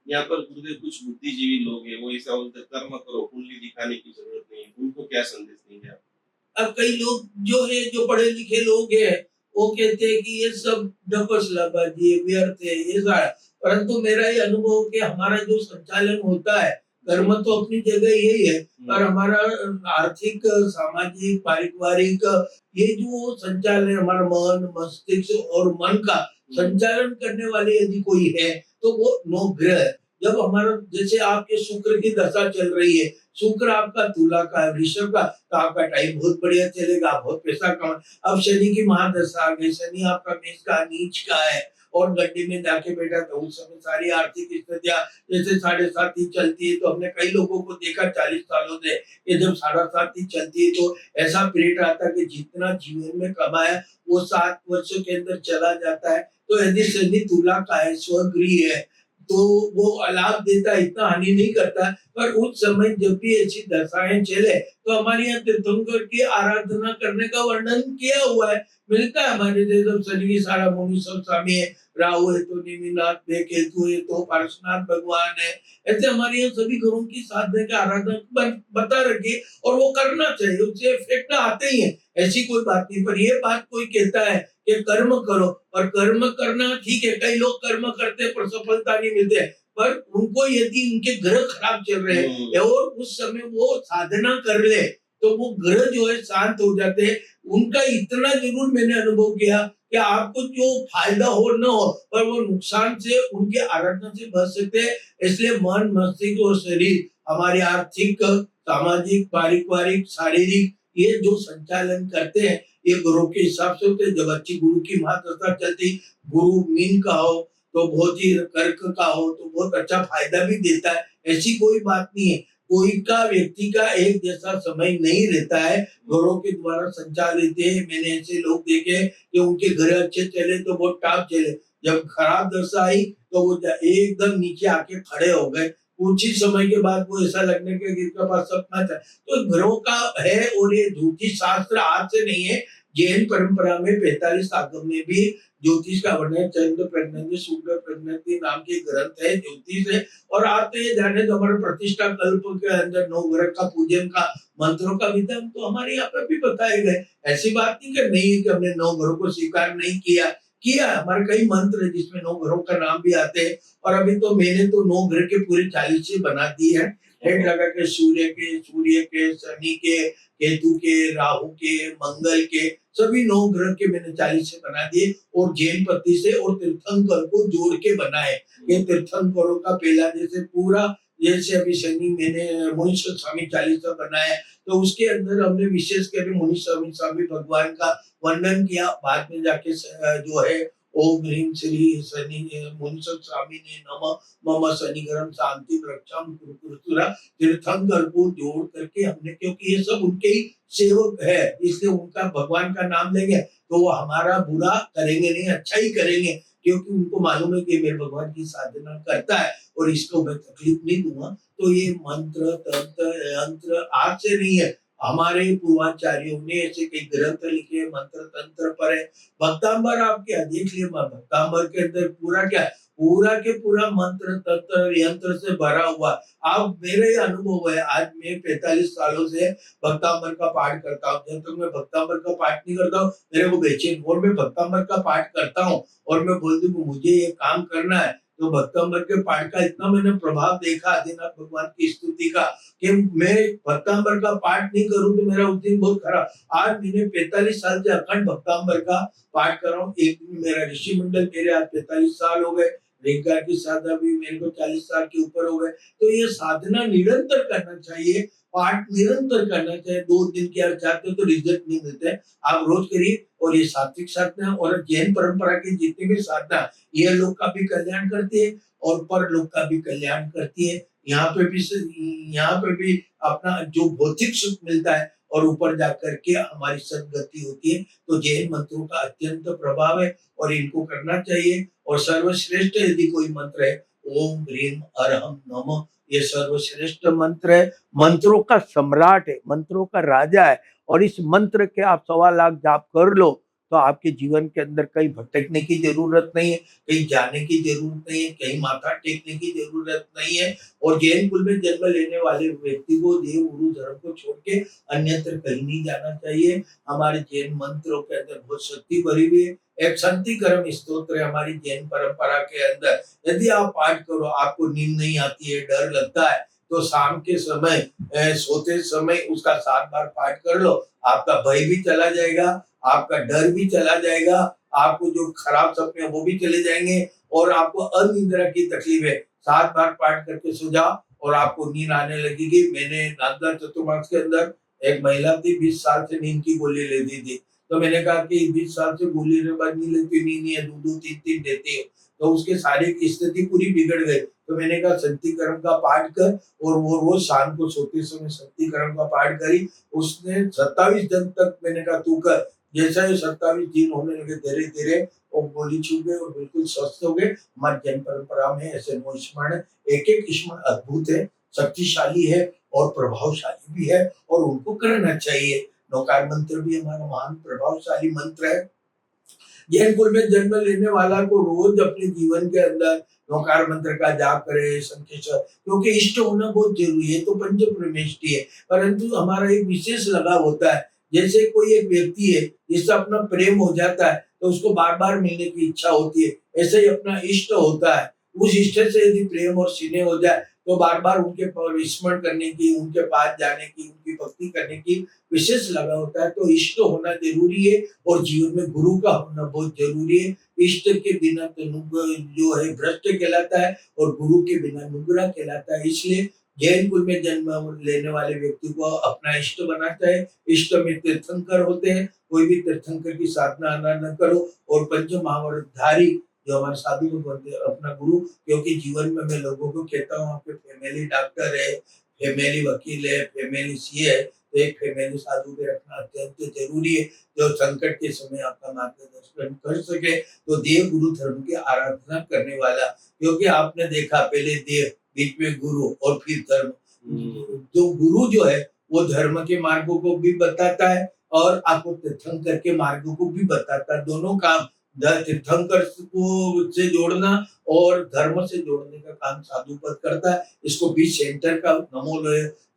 यहाँ पर गुरुदेव कुछ बुद्धिजीवी लोग हैं, वो ऐसा बोलते कर्म करो, कुंडली दिखाने की जरूरत नहीं है, उनको क्या संदेश देंगे आप? अब कई लोग जो है, जो पढ़े लिखे लोग हैं, वो कहते हैं कि ये सब डपसलाबाजी है, व्यर्थ है, ये सारा। परंतु मेरा ये अनुभव कि हमारा जो संचालन होता है कर्म तो अपनी जगह यही है, पर हम्म, हमारा आर्थिक, सामाजिक, पारिवारिक ये जो संचालन है, हमारा मन, मस्तिष्क और मन का संचालन करने वाले यदि कोई है तो वो नौ ग्रह है। जब हमारा जैसे आपके शुक्र की दशा चल रही है, शुक्र आपका तुला का है, वृषभ का, तो आपका टाइम बहुत बढ़िया चलेगा, आप बहुत पैसा कमा। अब शनि की महादशा आ गई, शनि आपका मेष का नीच का है और गड्डी में जाके बैठा, तो उस समय सारी आर्थिक स्थितियां जैसे 7.5 चलती है, तो हमने कई लोगों को देखा 40 सालों से, ये जब 7.5 चलती है तो ऐसा पीरियड आता है कि जितना जीवन में कमाया वो 7 वर्षों के अंदर चला जाता है। तो यदि शनि तुला का है, स्वगृह है, तो वो लाभ देता है, इतना हानि नहीं करता। पर उस समय जब भी ऐसी दशाएं चले तो हमारे यहाँ तीर्थंकर की आराधना करने का वर्णन किया हुआ है, मिलता है हमारे जैसे शनि की सारा मुनि सब स्वामी है, राहु है तो निमिनाथ है, केतु है तो पार्श्वनाथ भगवान है। ऐसे हमारे यहाँ सभी गुरुओं की साधना का आराधना बता रखी है और वो करना चाहिए, उससे इफेक्ट आते ही है, ऐसी कोई बात नहीं। पर ये बात कोई कहता है कि कर्म करो, और कर्म करना ठीक है, कई लोग कर्म करते हैं पर सफलता नहीं मिलते, पर उनको यदि उनके ग्रह खराब चल रहे हैं और उस समय वो साधना कर ले तो वो ग्रह जो है शांत हो जाते हैं। उनका इतना जरूर मैंने अनुभव किया कि आपको जो फायदा हो न हो, पर वो नुकसान से, उनके आराधना से बच सकते हैं। इसलिए मन, मस्तिष्क और शरीर हमारे आर्थिक, सामाजिक, पारिवारिक, शारीरिक ये जो संचालन करते हैं ये गुरु के हिसाब से होते हैं। जब अच्छी गुरु की महादशा चलती, गुरु मीन का हो तो बहुत ही, कर्क का हो तो बहुत अच्छा फायदा भी देता है, ऐसी कोई बात नहीं है। कोई का व्यक्ति का एक जैसा समय नहीं रहता है, घरों के द्वारा संचालित है। मैंने ऐसे लोग देखे कि उनके घर अच्छे चले तो बहुत टॉप चले, जब खराब दशा आई तो वो एकदम नीचे आके खड़े हो गए। कुछ ही समय के बाद वो ऐसा लगने के जिनके पास सपना था। तो घरों का है, और ये ज्योतिष शास्त्र आज से नहीं है, जैन परंपरा में 45 आगम में भी ज्योतिष का वर्णन, चंद्र प्रज्ञा, सूर्य प्रज्ञा नाम के ग्रंथ है, ज्योतिष है। और आप तो ये जाने तो हमारे प्रतिष्ठा कल्प के अंदर 9 ग्रह का पूजन का मंत्रों का विधान तो हमारे यहाँ पे भी बताए गए। ऐसी बात नहीं कि नहीं है कि हमने 9 ग्रहों को स्वीकार नहीं किया, किया। हमारे कई मंत्र है जिसमें 9 ग्रहों का नाम भी आते हैं। और अभी तो मैंने तो 9 ग्रह के पूरे 40 बना दिए हैं, हेड लगा के, सूर्य के, शनि के, केतु के, राहु के, मंगल के, सभी 9 ग्रह के मैंने 40 बना दिए, और जैन पत्ती से और तीर्थंकर को जोड़ के बनाए। ये तीर्थंकरों का पहला जैसे पूरा, जैसे अभी शनि मैंने मुनीश स्वामी 40 बनाया, तो उसके अंदर हमने विशेष कर मुनीश स्वामी भगवान का वर्णन किया। बाद में जाके जो है ओम ह्रीम श्री शनि मुनीश स्वामी ने नमः मम शनिग्रहम शांति रक्षम कुरुकुरुतुरा तीर्थंकर को जोड़ करके हमने, क्योंकि ये सब उनके ही सेवक है, इसलिए उनका भगवान का नाम लेंगे तो वो हमारा बुरा करेंगे नहीं, अच्छा ही करेंगे, क्योंकि उनको मालूम है कि मेरे भगवान की साधना करता है और इसको मैं तकलीफ नहीं दूंगा। तो ये मंत्र, तंत्र, यंत्र आज से नहीं है, हमारे पूर्वाचार्यों ने ऐसे कई ग्रंथ लिखे, मंत्र तंत्र पर है। भक्तांबर आप क्या देख लिए, भक्तांबर के अंदर पूरा क्या, पूरा के पूरा मंत्र तंत्र यंत्र से भरा हुआ। अब मेरे अनुभव है, आज मैं 45 सालों से भक्तांबर का पाठ करता हूँ। जब तक मैं भक्तांबर का पाठ नहीं करता हूँ मेरे को बेचैन, और मैं भक्तांबर का पाठ करता हूँ और मैं बोल दूं मुझे ये काम करना है, तो भक्तांबर के पाठ का इतना मैंने प्रभाव देखा आदिनाथ भगवान की स्तुति का, कि मैं भक्तांबर का पाठ नहीं करूं तो मेरा उस दिन बहुत खराब। आज मैंने 45 साल से अखंड भक्तांबर का पाठ कर रहा हूँ। एक मेरा ऋषि मंडल, मेरे आज 45 साल हो गए, रेखा की साधना भी मेरे को 40 साल के ऊपर हो गए। तो ये साधना निरंतर करना चाहिए, पाठ निरंतर करना चाहिए। 2 दिन किया चाहते हो तो रिजल्ट नहीं मिलते, आप रोज करिए। और ये सात्विक साधना और जैन परंपरा की जितनी भी साधना, ये लोग का भी कल्याण करती है और पर लोग का भी कल्याण करती है। यहाँ पे भी अपना जो भौतिक सुख मिलता है और ऊपर जाकर के हमारी सदगति होती है। तो जैन मंत्रों का अत्यंत प्रभाव है और इनको करना चाहिए। और सर्वश्रेष्ठ यदि कोई मंत्र है, ओम ह्रीम अरहम नमः, ये सर्वश्रेष्ठ मंत्र है, मंत्रों का सम्राट है, मंत्रों का राजा है। और इस मंत्र के आप 1.25 लाख जाप कर लो तो आपके जीवन के अंदर कहीं भटकने की जरूरत नहीं है, कहीं जाने की जरूरत नहीं है, कहीं माथा टेकने की जरूरत नहीं है। और जैन कुल में जन्म लेने वाले व्यक्ति को देव गुरु धर्म को छोड़ के अन्यत्र कहीं नहीं जाना चाहिए। हमारे जैन मंत्रों के अंदर बहुत शक्ति भरी हुई है। एक शांतिकरम स्तोत्र है हमारी जैन परंपरा के अंदर, यदि आप पाठ करो आपको नींद नहीं आती है, डर लगता है, तो शाम के समय सोते समय उसका 7 बार पाठ कर लो, आपका भय भी चला जाएगा, आपका डर भी चला जाएगा, आपको जो खराब सपने हैं वो भी चले जाएंगे और आपको अनिद्रा की तकलीफ है 7 बार पाठ करके सो जाओ और आपको नींद आने लगेगी। मैंने नागदा चतुर्मास के अंदर एक महिला थी 20 साल से नींद की गोली लेती थी, तो मैंने कहा कि 20 साल से गोली के बाद नहीं लेती, नींद नहीं है, 2-2 3-3 देती है, तो उसके शारीरिक स्थिति पूरी बिगड़ गई। तो मैंने कहा शक्तिकरण का पाठ कर और वो रोज शाम को सोते समय शक्तिकरण का पाठ करी। उसने 27 दिन तक मैंने कहा तू कर, जैसा ही 27 दिन होने लगे धीरे धीरे वो गोली छूट गए और बिल्कुल स्वस्थ हो गए। हमारी जैन परंपरा में ऐसे 9 स्मरण है, एक स्मरण अद्भुत है, शक्तिशाली है और प्रभावशाली भी है और उनको करना चाहिए। नौकार मंत्र भी हमारा महान प्रभावशाली मंत्र है। जैन कुल में जन्म लेने वाला को रोज अपने जीवन के अंदर नौकार मंत्र का जाप करे, संकेश्वर, क्योंकि इष्ट होना बहुत जरूरी है। तो पंच परमेष्टि है, परंतु हमारा एक विशेष लगाव होता है। जैसे कोई एक व्यक्ति है जिससे अपना प्रेम हो जाता है तो उसको बार बार मिलने की इच्छा होती है, ऐसे ही अपना इष्ट होता है। उस इष्ट से यदि प्रेम और स्नेह हो जाए तो बार बार उनके स्मरण करने की, उनके पास जाने की, उनकी भक्ति करने की विशेष लगा होता है। तो इष्ट होना जरूरी है और जीवन में गुरु का होना बहुत जरूरी है। इष्ट के बिना तो जो है भ्रष्ट कहलाता है और गुरु के बिना नुग्रा कहलाता है। इसलिए जैन कुल में जन्म लेने वाले व्यक्ति को अपना इष्ट बनाता है। इष्ट में तीर्थंकर होते हैं, कोई भी तीर्थंकर की साधना न करो। और पंच महावरधारी जो हमारे साधु लोग बनते हैं अपना गुरु, क्योंकि जीवन में मैं लोगों को कहता हूँ आपके फैमिली डॉक्टर है, फैमिली वकील है, फैमिली सीए है, तो एक फैमिली साधु के रखना अत्यंत जरूरी है जो संकट के समय आपका मार्गदर्शन कर सके। तो देव गुरु धर्म की आराधना करने वाला, क्योंकि आपने देखा पहले देव, बीच में गुरु और फिर धर्म। जो गुरु जो है वो धर्म के मार्गों को भी बताता है और आपको तीर्थंकर के मार्गों को भी बताता है। दोनों काम तीर्थंकर को से जोड़ना और धर्म से जोड़ने का काम साधु पद करता है। इसको बीच सेंटर का नमो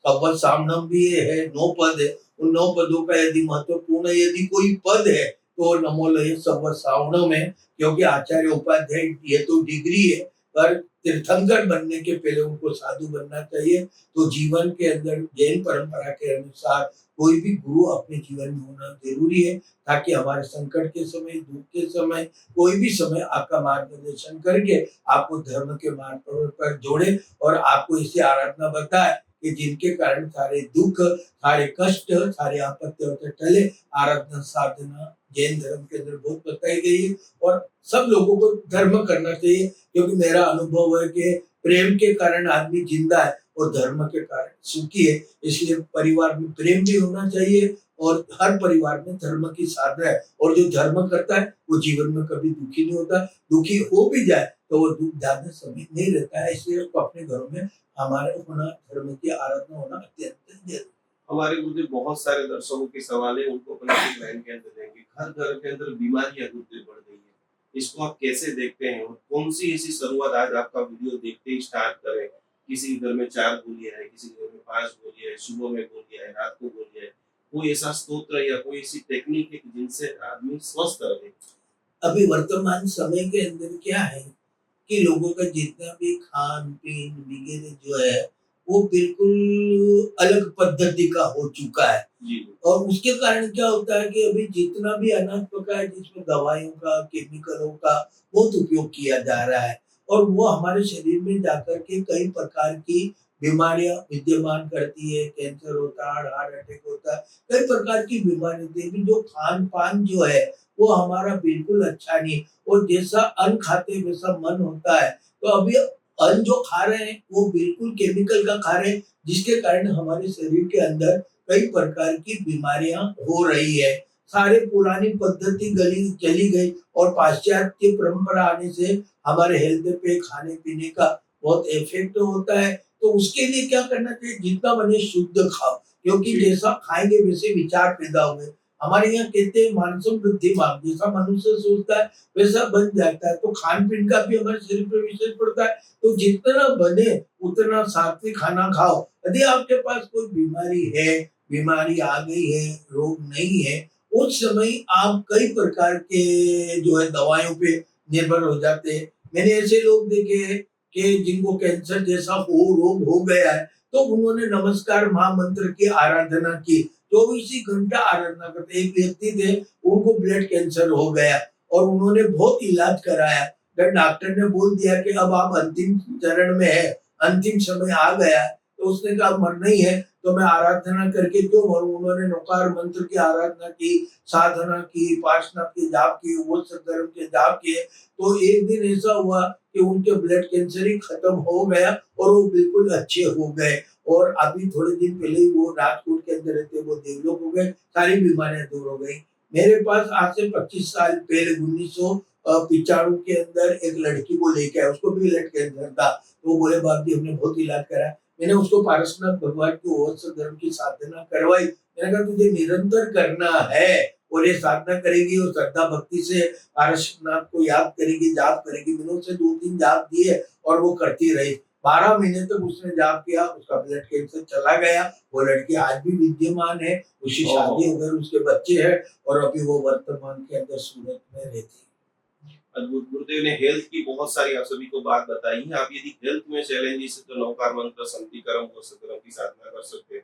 पद सामनम भी है, 9 पद है। उन 9 पदों का यदि महत्वपूर्ण यदि कोई पद है तो नमो लय सब सावणम है, क्योंकि आचार्य उपाध्याय ये तो डिग्री है, पर तीर्थंकर बनने के पहले उनको साधु बनना चाहिए। तो जीवन के अंदर जैन परंपरा के अनुसार कोई भी गुरु अपने जीवन में होना जरूरी है, ताकि हमारे संकट के समय, दुख के समय, कोई भी समय आपका मार्गदर्शन करके आपको धर्म के मार्ग पर जोड़े और आपको इसे आराधना बताए कि जिनके कारण सारे दुख, सारे कष्ट, सारे आपत्ति होते टले। आराधना साधना जैन धर्म के अंदर बहुत बताई गई है और सब लोगों को धर्म करना चाहिए, क्योंकि मेरा अनुभव है कि प्रेम के कारण आदमी जिंदा है और धर्म के कारण सुखी है। इसलिए परिवार में प्रेम भी होना चाहिए और हर परिवार में धर्म की साधना है, और जो धर्म करता है वो जीवन में कभी दुखी नहीं होता। दुखी हो भी जाए तो वो दुख ज्यादा समय नहीं रहता है। इसलिए अपने घरों में हमारे होना, धर्म की आराधना होना अत्यंत जरूरी। हमारे गुरुदेव बहुत सारे दर्शकों के सवाल है, उनको अपन एक लाइन के अंदर देंगे। हर घर के अंदर बीमारियां गुरुदेव बढ़ गई है, इसको आप कैसे देखते हैं और कौन सी ऐसी शुरुआत आज आपका वीडियो देखते ही स्टार्ट करें? किसी के घर में 4 गोलियां है, किसी के घर में 5 गोलियां है, सुबह में गोलियां है, रात को गोलियां है। कोई ऐसा स्तोत्र या कोई ऐसी टेक्निक है जिनसे आदमी स्वस्थ रहे? अभी वर्तमान समय के अंदर क्या है कि लोगों का जितना भी खान पीन वगैरह जो है वो बिल्कुल अलग पद्धति का हो चुका है। जी। और उसके कारण क्या होता है कि अभी जितना भी अनाज पका है जिसमें दवाइयों का, केमिकलों का बहुत उपयोग किया जा रहा है और वो हमारे शरीर में जाकर के कई प्रकार की बीमारियां विद्यमान करती है। कैंसर होता है, हार्ट अटैक होता है, कई प्रकार की बीमारी होती है। अभी जो खान पान जो है वो हमारा बिल्कुल अच्छा नहीं, और जैसा अन्न खाते वैसा मन होता है। तो अभी अन्न जो खा रहे हैं वो बिल्कुल केमिकल का खा रहे हैं, जिसके कारण हमारे शरीर के अंदर कई प्रकार की बीमारियां हो रही है। सारे पुरानी पद्धति गली चली गई और पाश्चात्य परंपरा आने से हमारे हेल्थ पे, खाने पीने का बहुत इफेक्ट होता है। तो उसके लिए क्या करना चाहिए, जितना बने शुद्ध खाओ, क्योंकि जैसा खाएंगे वैसे विचार पैदा होंगे। हमारे यहाँ कहते हैं मानसम बुद्धिमान, जैसा मनुष्य सोचता है वैसा बन जाता है। तो खान पीन का भी हमारे शरीर पर विशेष पड़ता है। तो जितना बने उतना सात्विक खाना खाओ। यदि आपके पास कोई बीमारी है, बीमारी आ गई है, रोग नहीं है, उस समय आप कई प्रकार के जो है दवाइयों पे निर्भर हो जाते हैं। मैंने ऐसे लोग देखे हैं कि जिनको कैंसर जैसा रोग हो गया है, तो उन्होंने नमस्कार महामंत्र की आराधना की। 24 ही घंटा आराधना करते। एक व्यक्ति थे, उनको ब्लड कैंसर हो गया और उन्होंने बहुत इलाज कराया। जब डॉक्टर ने बोल दिया कि अब आप अंतिम चरण में है, अंतिम समय आ गया है, तो उसने कहा मरना ही है तो मैं आराधना करके क्यों मरूं। उन्होंने नौकार मंत्र की आराधना की, साधना की, पार्श्वनाथ के जाप किए, वो धर्म के जाप किए। तो एक दिन ऐसा हुआ कि उनके ब्लड कैंसर ही खत्म हो गया और वो बिल्कुल अच्छे हो गए। और अभी थोड़े दिन पहले ही वो राजकोट के अंदर रहते, वो देवलोक हो गए, सारी बीमारियां दूर हो गई। मेरे पास आज से 25 साल पहले 1995 के अंदर एक लड़की को लेके आया, उसको भी ब्लड कैंसर था। तो वो बोले बाप जी हमने बहुत इलाज करा, मैंने उसको पारसनाथ भगवान की ओर धर्म की साधना करवाई। मैंने कहा तुझे निरंतर करना है और ये साधना करेगी और श्रद्धा भक्ति से पारसनाथ को याद करेगी, जाप करेगी। मैंने उसे 2-3 जाप दिए और वो करती रही। 12 महीने तक उसने जाप किया, उसका ब्लड कैंसर चला गया। वो लड़की आज भी विद्यमान है, उसकी शादी हो गई, उसके बच्चे हैं और अभी वो वर्तमान के अंदर सूरत में रहती है। अद्भुत। गुरुदेव ने हेल्थ की बहुत सारी आप सभी को बात बताई है। आप यदि हेल्थ में चैलेंजेस है तो नौकार मंत्र, संतिकरम, वसुकरम की साधना कर सकते हैं।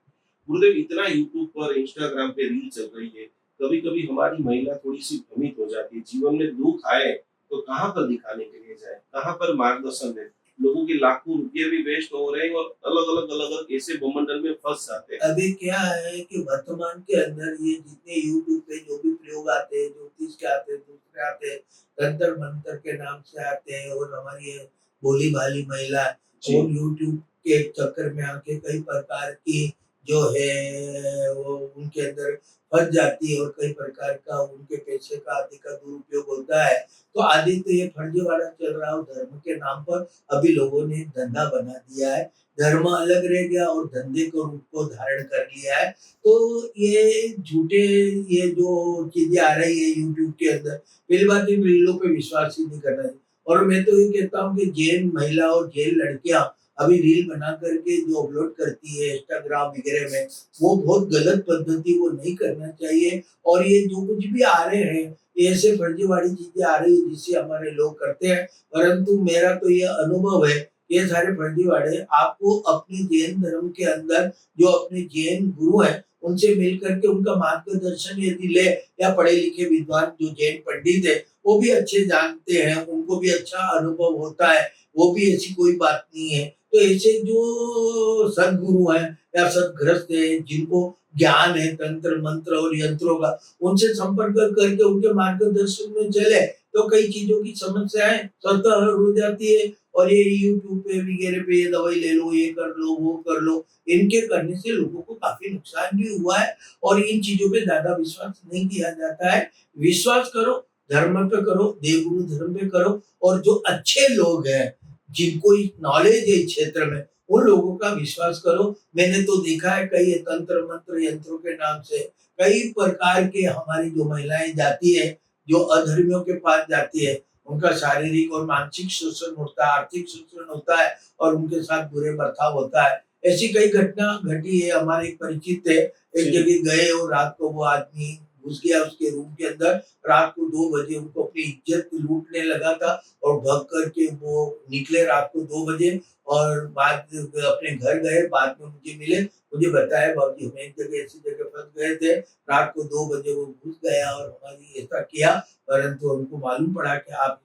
गुरुदेव इतना यूट्यूब पर, इंस्टाग्राम पे रील चल रही है, कभी कभी हमारी महिला थोड़ी सी भ्रमित हो जाती है। जीवन में दुख आए तो कहाँ पर दिखाने के लिए जाए, कहाँ पर मार्गदर्शन दे। लोगों के लाखों रुपये भी वेस्ट हो रहे हैं और अलग अलग ऐसे भूमंडल में फंस जाते हैं। अभी क्या है कि वर्तमान के अंदर ये जितने यूट्यूब पे जो भी प्रयोग आते हैं, ज्योतिष के आते हैं, दूसरे आते हैं, तंत्र मंत्र के नाम से आते हैं और हमारी ये भोली भाली महिला जी। और यूट्यूब के चक्कर में आके कई प्रकार की जो है वो उनके अंदर फंस जाती है और कई प्रकार का उनके पैसे का आदि का दुरुपयोग होता है। तो आदि तो ये फर्जीवाड़ा चल रहा है धर्म के नाम पर। अभी लोगों ने धंधा बना दिया है, धर्म अलग रह गया और धंधे को रूप को धारण कर लिया है। तो ये झूठे ये जो चीजें आ रही है यूट्यूब के अंदर, पहली बात इन रीलों पे विश्वास ही नहीं करना चाहिए। और मैं तो ये कहता हूँ कि जैन महिला और जैन लड़कियां अभी रील बना करके जो अपलोड करती है इंस्टाग्राम वगैरह में, वो बहुत गलत पद्धति, वो नहीं करना चाहिए। और ये जो कुछ भी आ रहे हैं ये ऐसे फर्जीवाड़ी चीजें आ रही है जिससे हमारे लोग करते हैं। परंतु मेरा तो ये अनुभव है, ये सारे फर्जीवाड़े आपको अपने जैन धर्म के अंदर जो अपने जैन गुरु हैं उनसे मिल करके उनका मार्गदर्शन यदि ले, या पढ़े लिखे विद्वान जो जैन पंडित है वो भी अच्छे जानते हैं, उनको भी अच्छा अनुभव होता है, वो भी ऐसी कोई बात नहीं है। तो ऐसे जो सदगुरु हैं या सदग्रस्त है जिनको ज्ञान है तंत्र मंत्र और यंत्रों का, उनसे संपर्क करके उनके मार्गदर्शन में चले तो कई चीजों की समस्याएं स्वतः हल हो जाती है। और ये यूट्यूब पे वगैरह पे ये दवाई ले लो, ये कर लो, वो कर लो, इनके करने से लोगों को काफी नुकसान भी हुआ है। और इन चीजों पे ज्यादा विश्वास नहीं किया जाता है। विश्वास करो धर्म पे करो, देवगुरु धर्म पे करो और जो अच्छे लोग हैं जिनको नॉलेज है इस क्षेत्र में उन लोगों का विश्वास करो। मैंने तो देखा है कई तंत्र मंत्र यंत्रों के नाम से कई प्रकार के हमारी जो महिलाएं जाती है, जो अधर्मियों के पास जाती है, उनका शारीरिक और मानसिक शोषण होता है, आर्थिक शोषण होता है और उनके साथ बुरे बर्ताव होता है। ऐसी कई घटना घटी है। हमारे एक परिचित थे, एक जगह गए और रात को वो आदमी घुस गया उसके रूम के अंदर। रात को 2 बजे उनको अपनी इज्जत लूटने लगा था और भाग करके वो निकले रात को 2 बजे और बाद अपने घर गए। बाद में मुझे मिले, मुझे बताया बाबूजी हम एक जगह ऐसी जगह फंस गए थे, रात को 2 बजे वो घुस गया और हमारी ऐसा किया। परंतु हमको मालूम पड़ा कि आप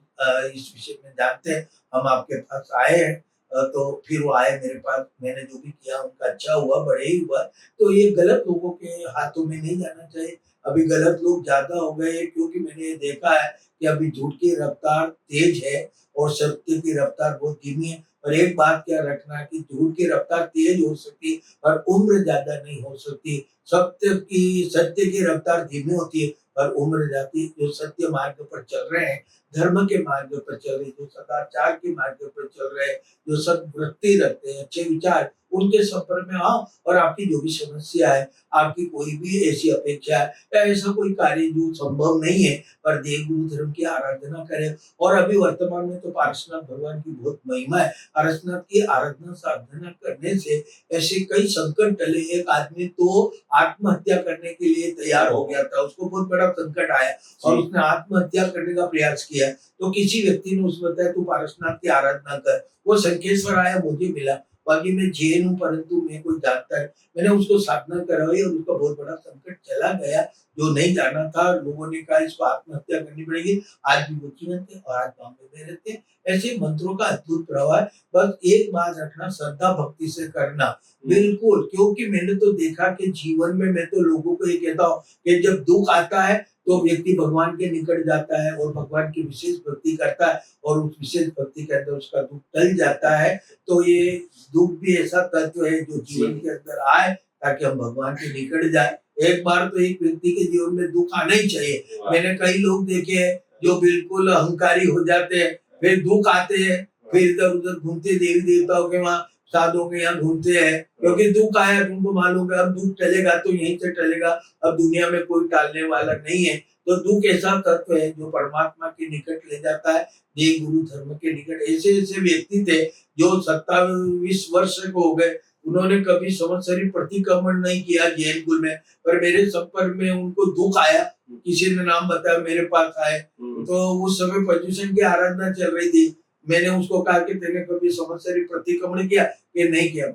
इस विषय में जानते हैं, हम आपके पास आए हैं। तो फिर वो आए मेरे पास, मैंने जो भी किया उनका अच्छा हुआ, बड़े ही हुआ। तो ये गलत लोगों के हाथों में नहीं जाना चाहिए। अभी गलत लोग ज्यादा हो गए हैं क्योंकि मैंने ये देखा है कि अभी झूठ की रफ्तार तेज है और सत्य की रफ्तार बहुत धीमी है। और एक बात क्या रखना कि झूठ की रफ्तार तेज हो सकती और उम्र ज्यादा नहीं हो सकती। सत्य की रफ्तार धीमी होती है और उम्र जाती। जो सत्य मार्ग पर चल रहे हैं, धर्म के मार्ग पर चल रहे, जो सदाचार के मार्ग पर चल रहे, जो सद्वृत्ति रखते हैं, अच्छे विचार, उनके संपर्क में आओ और आपकी जो भी समस्या है, आपकी कोई भी ऐसी अपेक्षा है या ऐसा कोई कार्य जो संभव नहीं है, पर देव गुरु धर्म की आराधना करें। और अभी वर्तमान में तो पार्श्वनाथ भगवान की बहुत महिमा है। पार्श्वनाथ की आराधना साधना करने से ऐसे कई संकट टले। एक आदमी तो आत्महत्या करने के लिए तैयार हो गया था, उसको बहुत बड़ा संकट आया और उसने आत्महत्या करने का प्रयास किया। तो किसी व्यक्ति ने उसको बताया तू पार्श्वनाथ की आराधना कर। वो संकेश्वर आया, मुझे मिला, बाकी मैं जैन हूँ परंतु मैं कोई जानता है, मैंने उसको साधना करवाई और उसका बहुत बड़ा संकट चला गया, जो नहीं जाना था। लोगों ने कहा इसको आत्महत्या करनी पड़ेगी, आज भी वो जीवित थे और आज बॉम्बे में रहते हैं। ऐसे मंत्रों का अद्भुत प्रभाव है। बस एक बात रखना, श्रद्धा भक्ति से करना, बिल्कुल। क्योंकि मैंने तो देखा कि जीवन में मैं तो लोगों को ये कहता हूँ कि जब दुख आता है तो व्यक्ति भगवान के निकट जाता है और भगवान की विशेष भक्ति करता है और उस विशेष भक्ति के अंदर उसका दुख टल जाता है। तो ये दुख भी ऐसा तत्व है जो जीवन के अंदर आए ताकि हम भगवान के निकट जाए। एक बार तो एक व्यक्ति के जीवन में दुख आना ही चाहिए। मैंने कई लोग देखे हैं जो बिल्कुल अहंकारी हो जाते हैं, फिर दुख आते हैं, फिर इधर उधर घूमते, देवी देवताओं के वहां साधुओं के यहाँ घूमते हैं, क्योंकि दुख आया, तुमको मालूम है अब दुख टलेगा तो यहीं से टलेगा, अब दुनिया में कोई टालने वाला नहीं है। तो दुख ऐसा तत्व है जो परमात्मा के निकट ले जाता है, देव गुरु धर्म के निकट। ऐसे ऐसे व्यक्ति थे जो 27 वर्ष को हो गए, उन्होंने कभी संवत्सरी प्रतिक्रमण नहीं किया जैन कुल में, पर मेरे संपर्क में उनको दुख आया, किसी ने नाम बताया, मेरे पास आए। तो उस समय पर्यूषण की आराधना चल रही थी। मैंने उसको कहा कि तेने कभी संवत्सरी प्रतिक्रमण किया? कि नहीं किया।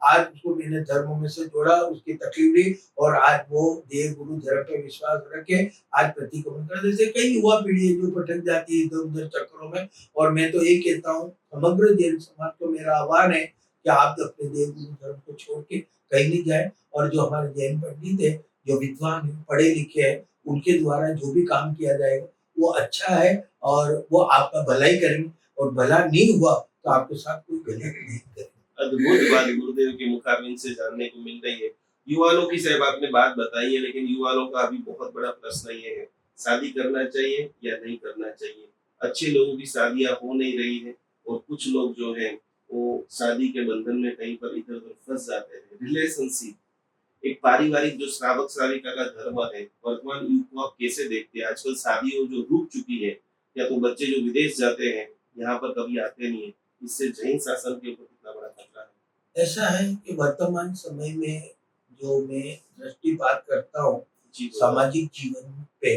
आज उसको मैंने धर्म में से जोड़ा, उसकी तकलीफ ली और आज वो देव गुरु धर्म पे विश्वास रखे आज प्रतिक्रमण कर। जैसे कई युवा पीढ़ी है जो भटक जाती है इधर उधर चक्करों में, और मैं तो ये कहता हूँ समग्र जैन समाज को मेरा आह्वान है कि आप अपने देव गुरु धर्म को छोड़ के कहीं नहीं जाए। और जो हमारे जैन पंडित है, जो विद्वान है, पढ़े लिखे हैं, उनके द्वारा जो भी काम किया जाएगा वो अच्छा है और वो आपका भलाई करेंगे, और भला नहीं हुआ तो आपके साथ कोई गलत नहीं करेंगे। अद्भुत बात गुरुदेव के मुखारविंद से जानने को मिल रही है। युवाओं की साहब आपने बात बताई है, लेकिन युवाओं का अभी बहुत बड़ा प्रश्न ये है, शादी करना चाहिए या नहीं करना चाहिए। अच्छे लोगों की शादियां हो नहीं रही है और कुछ लोग जो है वो शादी के बंधन में कहीं पर इधर उधर फंस जाते हैं। रिलेशनशिप एक पारिवारिक जो श्रावक श्राविका का धर्म है, वर्तमान युग को आप कैसे देखते हैं? आजकल शादियों जो रुक चुकी है, या तो बच्चे जो विदेश जाते हैं यहाँ पर कभी आते नहीं है, इससे जैन शासन के ऊपर कितना बड़ा खतरा है? ऐसा है कि वर्तमान समय में जो मैं दृष्टिपात करता हूँ जी सामाजिक जीवन पे,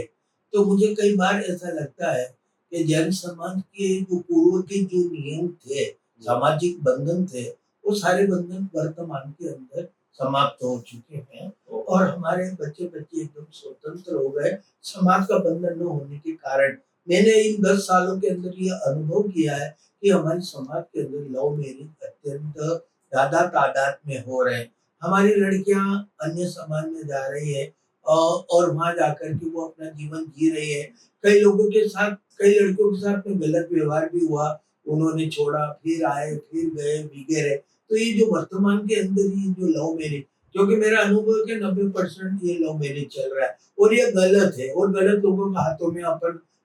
तो मुझे कई बार ऐसा लगता है कि जैन समाज के जो पूर्व के जो नियम थे, सामाजिक बंधन थे, वो सारे बंधन वर्तमान के अंदर समाप्त हो चुके हैं और हमारे बच्चे बच्चे एकदम स्वतंत्र हो गए समाज का बंधन न होने के कारण। मैंने इन 10 सालों के अंदर ये अनुभव किया है कि हमारे समाज के अंदर लव मैरिज अत्यंत ज्यादा तादाद में हो रहे हैं। हमारी लड़कियां अन्य समाज में जा रही है और वहां जाकर के वो अपना जीवन जी रही है। कई लोगों के साथ, कई लड़कियों के साथ में गलत व्यवहार भी हुआ, उन्होंने छोड़ा, फिर आए, फिर गए, बिगड़े। तो ये जो वर्तमान के अंदर ये जो लव मैरिज, क्योंकि मेरा अनुभव है कि 90% ये लव मैरिज चल रहा है और ये गलत है और गलत लोगों के हाथों में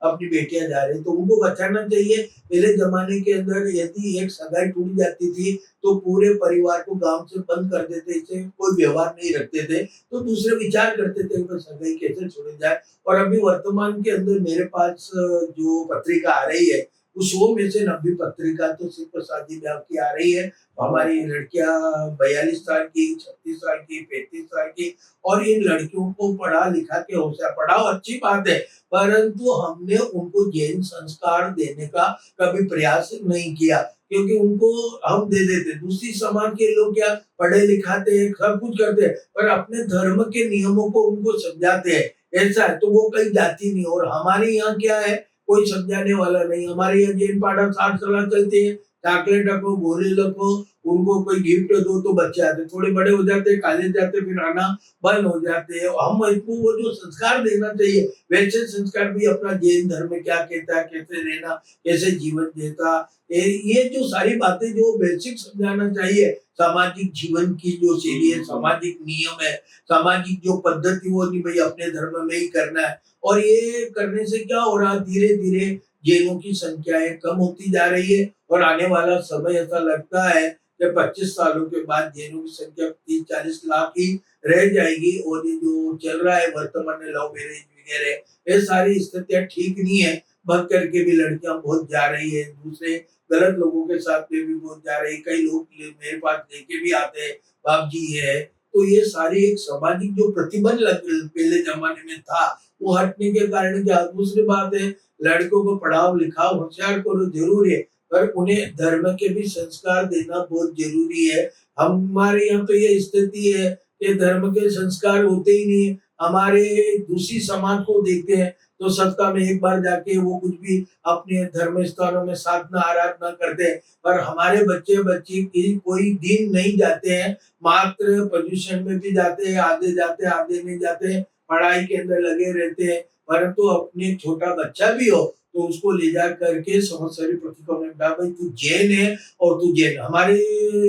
अपनी बेटियां जा रही, तो उनको बचाना चाहिए। पहले जमाने के अंदर यदि एक सगाई टूट जाती थी तो पूरे परिवार को गांव से बंद कर देते थे, कोई व्यवहार नहीं रखते थे, तो दूसरे विचार करते थे कि सगाई कैसे छोड़ी जाए। और अभी वर्तमान के अंदर मेरे पास जो पत्रिका आ रही है उस 100 में से 90 पत्रिका तो सिर्फ शादी ब्याह की आ रही है। हमारी लड़कियां 42 साल की, 36 साल की, 35 साल की, और इन लड़कियों को पढ़ा लिखा के होशियार, पढ़ाओ अच्छी बात है, परंतु हमने उनको जैन संस्कार देने का कभी प्रयास नहीं किया, क्योंकि उनको हम दे देते। दूसरी समाज के लोग क्या पढ़े लिखाते हैं, सब कुछ करते हैं, पर अपने धर्म के नियमों को उनको समझाते हैं। ऐसा है तो वो कहीं जाती नहीं। और हमारे यहाँ क्या है, कोई समझाने वाला नहीं। हमारे यहाँ जैन पाठा 60 साल चलते हैं, चॉकलेट रखो, गोली रखो, उनको कोई गिफ्ट दो तो बच्चे आते, थोड़े बड़े हो जाते, कॉलेज जाते, फिर आना बंद हो जाते हैं। हम इनको वो जो संस्कार देना चाहिए, वैसे संस्कार भी अपना जैन धर्म क्या कहता है, कैसे रहना, कैसे जीवन देता, ये जो सारी बातें जो बेसिक समझाना चाहिए, सामाजिक जीवन की जो शैली है, सामाजिक नियम है, सामाजिक जो पद्धति, वो नहीं भाई अपने धर्म में ही करना है। और ये करने से क्या हो रहा है, धीरे धीरे जैनों की संख्याएं कम होती जा रही है और आने वाला समय ऐसा लगता है कि 25 सालों के बाद जैनों की संख्या 30-40 लाख ही रह जाएगी। और ये जो चल रहा है वर्तमान में लव मैरिज वगैरह, ये सारी स्थितियां ठीक नहीं है। भग करके भी लड़कियां बहुत जा रही है, दूसरे गलत लोगों के साथ में भी बहुत जा रही है। कई लोग मेरे पास लेके भी आते हैं, बाप जी ये है। तो ये सारी एक सामाजिक जो प्रतिबंध पहले जमाने में था वो हटने के कारण क्या। दूसरी बात है, लड़कों को पढ़ाओ लिखाओ होशियार करो जरूर है, पर उन्हें धर्म के भी संस्कार देना बहुत जरूरी है। हमारे यहाँ तो ये स्थिति है कि धर्म के संस्कार होते ही नहीं। हमारे दूसरी समाज को देखते हैं तो सप्ताह में एक बार जाके वो कुछ भी अपने धर्म स्थानों में साधना आराधना करते हैं, पर हमारे बच्चे बच्ची की कोई दिन नहीं जाते हैं। मात्र पोल्यूशन में भी जाते हैं, आधे जाते हैं आधे नहीं जाते हैं, पढ़ाई के अंदर लगे रहते हैं। परंतु अपने छोटा बच्चा भी हो तो उसको ले जा करके संवत्सरी प्रतीकों में भाई तू जैन है और तू जैन। हमारे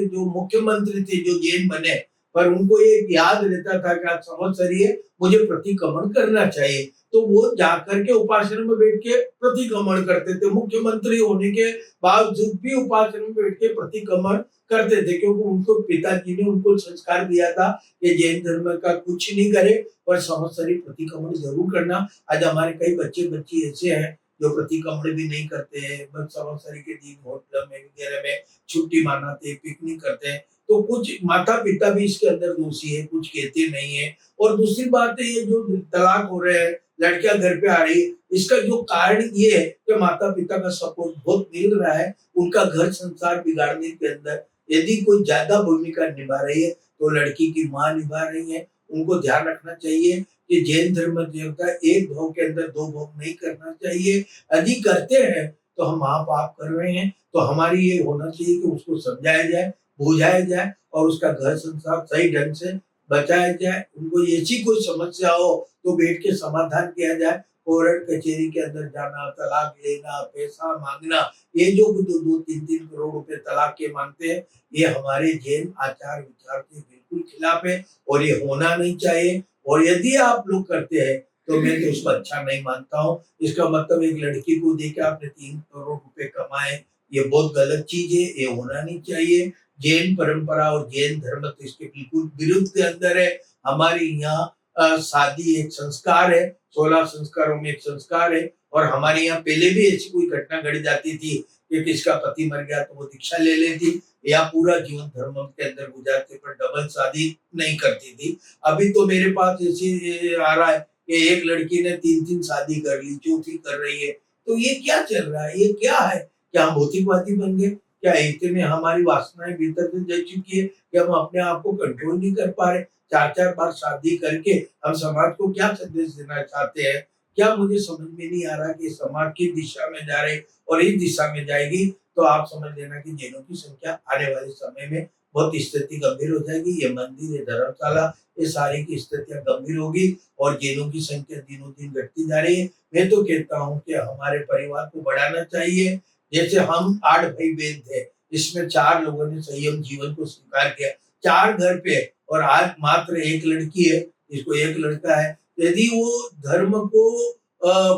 जो मुख्यमंत्री थे जो जैन बने, पर उनको एक याद रहता था कि आज संवत्सरी है, मुझे प्रतिक्रमण करना चाहिए, तो वो जाकर के उपासना में बैठ के प्रतिक्रमण करते थे। मुख्यमंत्री होने के बावजूद भी उपासना में बैठ के प्रतिक्रमण करते थे, क्योंकि उनको पिताजी ने उनको संस्कार दिया था कि जैन धर्म का कुछ नहीं करे पर संवत्सरी प्रतिक्रमण जरूर करना। आज हमारे कई बच्चे बच्ची ऐसे हैं जो प्रतिक्रमण भी नहीं करते हैं, बस संवत्सरी के दिन होटल में वगैरह में छुट्टी मनाते हैं, पिकनिक करते हैं। तो कुछ माता पिता भी इसके अंदर दोषी है, कुछ कहते नहीं है। और दूसरी बात है, ये जो तलाक हो रहे हैं, लड़कियां घर पे आ रही है, इसका जो कारण ये है कि माता पिता का सपोर्ट बहुत मिल रहा है, उनका घर संसार बिगाड़ने के अंदर यदि कोई ज्यादा भूमिका निभा रही है तो लड़की की माँ निभा रही है। उनको ध्यान रखना चाहिए कि जैन धर्म देवता एक भाव के अंदर दो भाव नहीं करना चाहिए। यदि करते हैं तो हम महापाप कर रहे हैं। तो हमारी ये होना चाहिए कि उसको समझाया जाए, बुझाया जाए और उसका घर संसार सही ढंग से बचाया जाए। उनको ऐसी कोई समस्या हो तो बैठ के समाधान किया जाए। कोर्ट कचहरी के अंदर जाना, तलाक लेना, पैसा मांगना, ये जो 2-3 करोड़ रुपए तलाक के मांगते हैं, ये हमारे जैन आचार विचार के बिल्कुल खिलाफ है और ये होना नहीं चाहिए। और यदि आप लोग करते हैं तो मैं तो उसको अच्छा नहीं मानता हूँ। इसका मतलब एक लड़की को देके आपने 3 करोड़ रुपए कमाए, ये बहुत गलत चीज है, ये होना नहीं चाहिए। जैन परंपरा और जैन धर्म तो इसके बिल्कुल विरुद्ध के अंदर है। हमारे यहाँ शादी एक संस्कार है, 16 संस्कारों में एक संस्कार है। और हमारे यहाँ पहले भी ऐसी कोई घटना घट जाती थी कि किसका पति मर गया तो वो दीक्षा ले लेती या पूरा जीवन धर्म के अंदर गुजारते, पर डबल शादी नहीं करती थी। अभी तो मेरे पास ऐसी आ रहा है कि एक लड़की ने 3-3 शादी कर ली, चौथी कर रही है। तो ये क्या चल रहा है, ये क्या है? क्या हम भौतिकवादी बन गए? क्या इतने हमारी वासनाएं भीतर से जा चुकी है कि हम अपने आप को कंट्रोल नहीं कर पा रहे? 4-4 बार शादी करके हम समाज को क्या संदेश देना चाहते हैं? क्या मुझे समझ में नहीं आ रहा कि समाज किस दिशा में जा रही, और इस दिशा में जाएगी तो आप समझ लेना कि जैनों की संख्या आने वाले समय में बहुत स्थिति गंभीर हो जाएगी। ये मंदिर, ये धर्मशाला, ये सारी की स्थितियां गंभीर होगी और जैनों की संख्या दिनों दिन घटती जा रही है। मैं तो कहता हूँ कि हमारे परिवार को बढ़ाना चाहिए। जैसे हम 8 भाई बहन थे, इसमें 4 लोगों ने संयम जीवन को स्वीकार किया, 4 घर पे, और आज मात्र 1 लड़की है, इसको 1 लड़का है। यदि वो धर्म को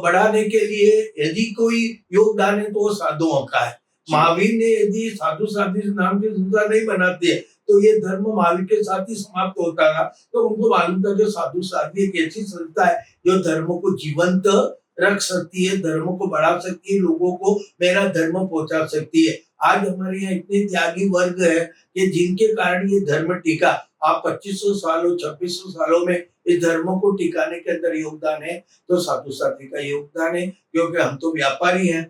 बढ़ाने के लिए यदि कोई योगदान है तो वो साधुओं का है। महावीर ने यदि साधु साध्वी नाम की संस्था नहीं बनाते तो ये धर्म महावीर के साथ ही समाप्त होता था। तो उनको मालूम था कि साधु साध्वी एक ऐसी संस्था है जो धर्म को जीवंत रख सकती है, धर्म को बढ़ा सकती है, लोगों को मेरा धर्म पहुंचा सकती है। आज हमारे यहाँ इतने त्यागी वर्ग है कि जिनके कारण ये धर्म टिका। आप 2500 सालों 2600 सालों में इस धर्म को टिकाने के अंदर योगदान है तो साधु साध्वी का योगदान है। क्योंकि हम तो व्यापारी हैं,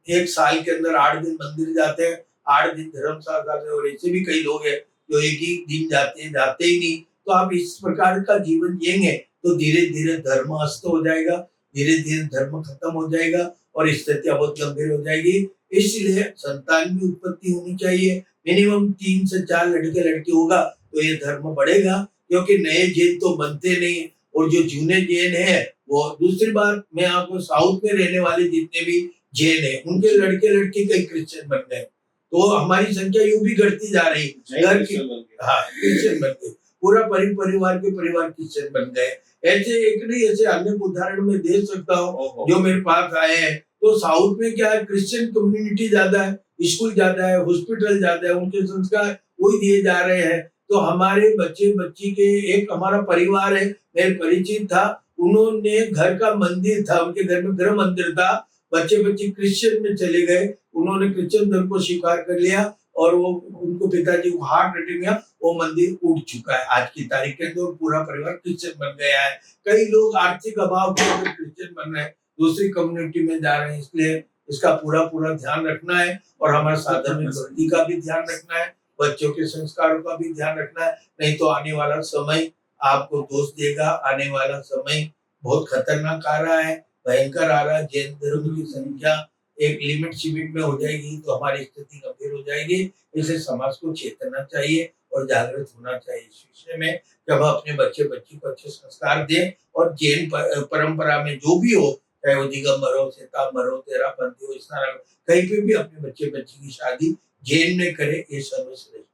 1 साल के अंदर 8 दिन मंदिर जाते हैं, 8 दिन धर्मशाला जाते हैं, और ऐसे भी कई लोग हैं जो एक ही दिन जाते हैं, जाते ही नहीं। तो आप इस प्रकार का जीवन जिएंगे तो धीरे धीरे धर्म अस्त हो जाएगा, धीरे धीरे धर्म खत्म हो जाएगा और स्थितियां बहुत गंभीर हो जाएगी। इसलिए संतान की उत्पत्ति होनी चाहिए, मिनिमम 3 से 4 लड़के लड़की होगा तो ये धर्म बढ़ेगा। क्योंकि नए जैन तो बनते नहीं, और जो जूने जैन है वो। दूसरी बात, मैं आपको साउथ में रहने वाले जितने भी जैन है उनके लड़के लड़की कई क्रिश्चियन बन गए, तो हमारी संख्या यूं भी घटती जा रही। घर की क्रिश्चियन बन गए, पूरा परिवार के परिवार क्रिश्चियन बन गए। ऐसे एक नहीं, ऐसे अन्य उदाहरण में दे सकता हूँ जो मेरे पास आए हैं। तो साउथ में क्या है, क्रिश्चियन कम्युनिटी ज्यादा है, स्कूल ज्यादा है, हॉस्पिटल ज्यादा है, उनके संस्कार वही दिए जा रहे हैं। तो हमारे बच्चे बच्ची के, एक हमारा परिवार है, मेरे परिचित था, उन्होंने घर का मंदिर था, उनके घर में गृह मंदिर था, बच्चे बच्ची क्रिश्चियन में चले गए, उन्होंने क्रिश्चियन धर्म को स्वीकार कर लिया और वो उनको पिताजी को हार्ट अटैक गया, वो मंदिर उठ चुका है आज की तारीख के अंदर, पूरा परिवार क्रिश्चियन बन गया है। कई लोग आर्थिक अभाव के अंदर क्रिश्चियन बन रहे हैं, दूसरी कम्युनिटी में जा रहे हैं। इसलिए इसका पूरा पूरा ध्यान रखना है और हमारे साधन में भक्ति का भी ध्यान रखना है, बच्चों के संस्कारों का भी ध्यान रखना है। नहीं तो आने वाला समय आपको दोष देगा। आने वाला समय बहुत खतरनाक आ रहा है, भयंकर आ रहा है। जैन धर्म की संख्या एक लिमिट सीमिट में हो जाएगी तो हमारी स्थिति गंभीर हो जाएगी। इसलिए समाज को चेतना चाहिए और जागृत होना चाहिए इस विषय में कि हम अपने बच्चे बच्ची को अच्छे संस्कार दें। और जैन परंपरा में जो भी हो, चाहे वो दिगंबर हो, श्वेतांबर हो, तेरापंथी हो, इस्लाम, कहीं पे भी अपने बच्चे बच्ची की शादी जैन में करे, ये सर्वश्रेष्ठ।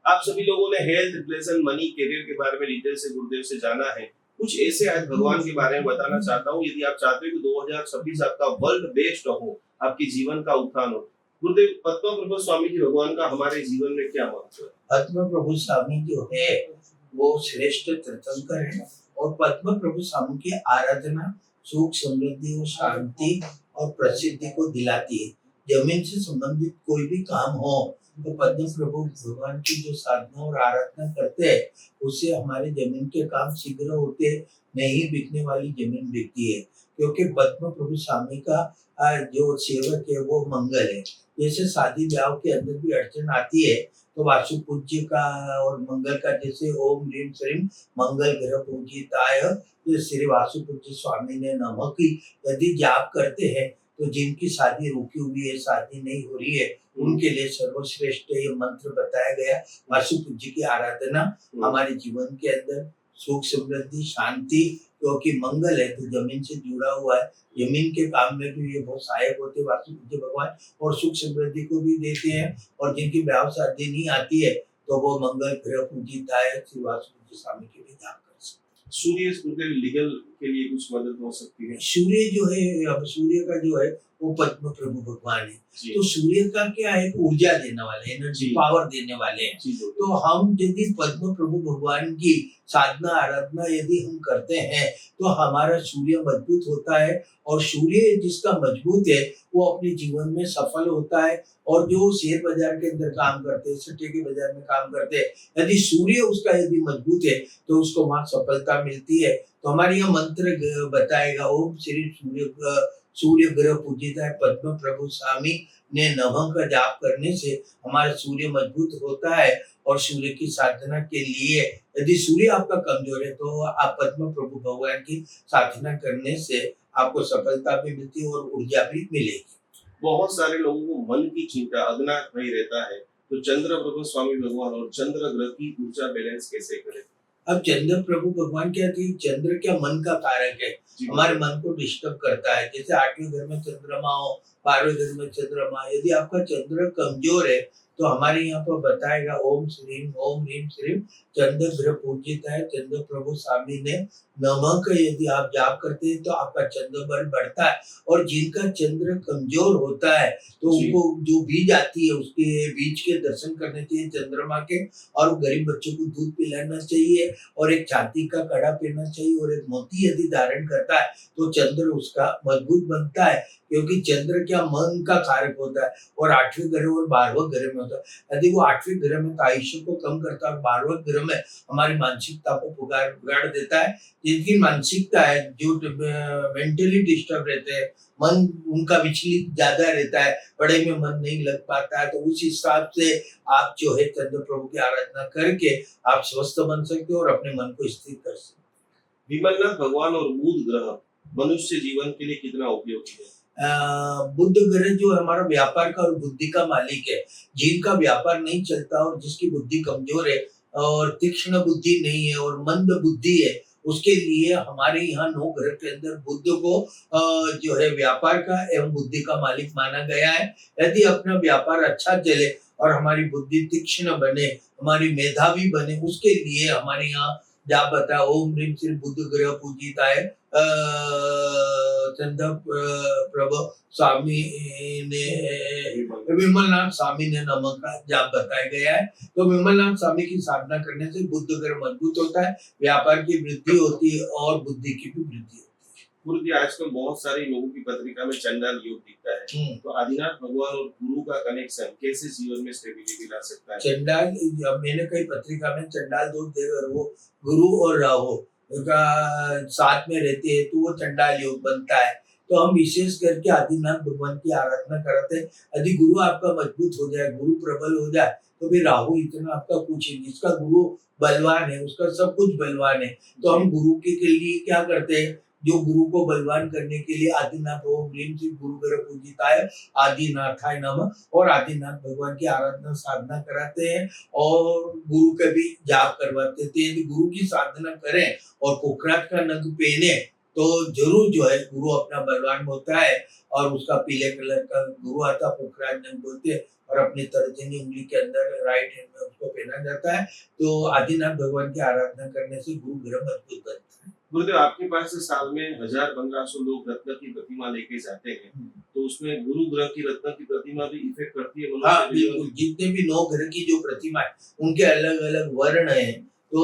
आप सभी लोगों ने हेल्थ, रिलेशन, मनी, करियर के बारे में डिटेल से गुरुदेव से जाना है। कुछ ऐसे आज भगवान के बारे में बताना चाहता हूँ। यदि आप चाहते हो कि 2026 आपका वर्ल्ड बेस्ट हो, आपके जीवन का उत्थान हो, गुरुदेव पद्म प्रभु स्वामी जी भगवान का हमारे जीवन में क्या महत्व है? पद्म प्रभु स्वामी जो है वो श्रेष्ठ तीर्थंकर है और पद्म प्रभु स्वामी की आराधना सुख, समृद्धि और शांति और प्रसिद्धि को दिलाती है। जमीन से संबंधित कोई भी काम हो तो पद्म प्रभु भगवान की जो साधना और आराधना करते हैं उससे हमारे जमीन के काम शीघ्र होते, नहीं बिकने वाली जमीन बिकती है। क्योंकि पद्म प्रभु स्वामी का जो सेवक है वो मंगल है। जैसे शादी ब्याह के अंदर भी अड़चन आती है तो वासु पूज्य का और मंगल का, जैसे ओम ह्रीम श्रीम मंगल ग्रह पूजिताय, ये श्री वासु पूज्य स्वामी ने नमः की यदि जाप करते हैं तो जिनकी शादी रुकी हुई है, शादी नहीं हो रही है, उनके लिए सर्वश्रेष्ठ ये मंत्र बताया गया। वासु पूज्य की आराधना हमारे जीवन के अंदर सुख, समृद्धि, शांति, क्योंकि मंगल है तो जमीन से जुड़ा हुआ है, जमीन के काम में भी ये बहुत सहायक होते हैं वासु पूज्य भगवान, और सुख समृद्धि को भी देते हैं। और जिनकी ब्याह शादी नहीं आती है तो वो मंगल ग्रह पूजिताय श्री वासु पूज्य स्वामी के लिए जाप कर सकते हैं। सूर्य लीगल के लिए कुछ मदद हो सकती है? सूर्य जो है, अब सूर्य का जो है वो पद्म प्रभु भगवान है। तो सूर्य का क्या है, ऊर्जा देने वाले, एनर्जी, पावर देने वाले हैं। तो हम यदि पद्म प्रभु भगवान की साधना आराधना यदि हम करते हैं तो हमारा सूर्य मजबूत होता है। और सूर्य जिसका मजबूत है वो अपने जीवन में सफल होता है। और जो शेयर बाजार के अंदर काम करते हैं, सट्टे के बाजार में काम करते हैं, यदि सूर्य उसका यदि मजबूत है तो उसको वहां सफलता मिलती है। तो हमारे यहाँ मंत्र बताएगा, ओम श्री सूर्य ग्रह पूजित है पद्म प्रभु स्वामी ने नमः का जाप करने से हमारा सूर्य मजबूत होता है। और सूर्य की साधना के लिए यदि सूर्य आपका कमजोर है तो आप पद्म प्रभु भगवान की साधना करने से आपको सफलता भी मिलती है और ऊर्जा भी मिलेगी। बहुत सारे लोगों को मन की चिंता अज्ञात नहीं रहता है, तो चंद्र प्रभु स्वामी भगवान और चंद्र ग्रह की ऊर्जा बैलेंस कैसे करें? अब चंद्र प्रभु भगवान क्या थी, चंद्र क्या मन का कारक है, हमारे मन को डिस्टर्ब करता है। जैसे 8वें घर में चंद्रमा हो, 12वें घर में चंद्रमा, यदि आपका चंद्र कमजोर है तो हमारे यहाँ पर बताएगा ओम ह्रीम श्रीम चंद्र ग्रह पूजित है चंद्र प्रभु स्वामी ने नमः का यदि आप जाप करते हैं तो आपका चंद्र बल बढ़ता है। और जिनका चंद्र कमजोर होता है तो उनको जो बीज आती है उसके बीज के दर्शन करने चाहिए चंद्रमा के। और गरीब बच्चों को दूध पिलाना चाहिए और एक चांदी का कड़ा पहनना चाहिए और एक मोती यदि धारण करता है तो चंद्र उसका मजबूत बनता है। क्योंकि चंद्र क्या मन का कारक होता है और 8वें ग्रह और 12वें ग्रह में होता है। यदि वो 8वें ग्रह में तो आयुष्य को कम करता है और 12वें ग्रह में हमारी मानसिकता को बिगाड़ देता है। जिनकी मानसिकता है, जो मेंटली डिस्टर्ब रहते हैं, मन उनका विचलित ज्यादा रहता है, पढ़ाई में मन नहीं लग पाता है, तो उस हिसाब से आप जो है चंद्र प्रभु की आराधना करके आप स्वस्थ बन सकते हो और अपने मन को स्थिर कर सकते हो। विमलनाथ भगवान और बुध ग्रह मनुष्य जीवन के लिए कितना उपयोगी है? बुध ग्रह जो हमारा व्यापार का और बुद्धि का मालिक है। जिनका व्यापार नहीं चलता और जिसकी बुद्धि कमजोर है और तीक्ष्ण बुद्धि नहीं है और मंद बुद्धि है, उसके लिए हमारे यहाँ 9 ग्रह के अंदर बुध को जो है व्यापार का एवं बुद्धि का मालिक माना गया है। यदि अपना व्यापार अच्छा चले और हमारी बुद्धि तीक्ष्ण बने, हमारी मेधावी बने, उसके लिए हमारे यहाँ जाप बताया ओम ह्रीम श्री बुध ग्रह पूजिताय चंद्र प्रभु स्वामी ने विमलनाथ स्वामी ने नमः का जाप बताया गया है। तो विमलनाथ स्वामी की साधना करने से बुध ग्रह मजबूत होता है, व्यापार की वृद्धि होती है और बुद्धि की भी वृद्धि होती है। गुरु जी, आजकल बहुत सारे लोगों की पत्रिका में चंडाल योग दिखता है, तो आदिनाथ भगवान और गुरु का कनेक्शन कैसे जीवन में स्टेबिलिटी ला सकता है? चंडाल, मैंने कई पत्रिका में चंडाल दोष देकर वो गुरु और राहु का साथ में रहते हैं तो वो चंडाल योग बनता है। तो हम विशेष करके आदिनाथ भगवान की आराधना कराते हैं। यदि गुरु आपका मजबूत हो जाए, गुरु प्रबल हो जाए, तो फिर राहु इतना आपका कुछ है। जिसका गुरु बलवान है उसका सब कुछ बलवान है। तो हम गुरु के लिए क्या करते हैं, जो गुरु को बलवान करने के लिए आदिनाथ ओम ह्रीम श्री गुरु ग्रह पूजिताय आदिनाथाय नमः और आदिनाथ भगवान की आराधना साधना कराते हैं और गुरु का भी जाप करवाते हैं। यदि गुरु की साधना करें और कोकराट का नग पहने तो जरूर जो है गुरु अपना बलवान होता है। और उसका पीले कलर का गुरु आता, पोखराज नग बोलते हैं, और अपनी तर्जनी उंगली के अंदर राइट हैंड में उसको पहना जाता है। तो आदिनाथ भगवान की आराधना करने से गुरु ग्रह मजबूत बनता है। गुरुदेव, आपके पास से साल में 1000-1500 लोग रत्न की प्रतिमा लेके जाते हैं, तो उसमें गुरु ग्रह की रत्न की प्रतिमा भी इफेक्ट करती है मनुष्य हाँ पे? बिल्कुल, जितने भी 9 ग्रह की जो प्रतिमा है उनके अलग अलग वर्ण है। तो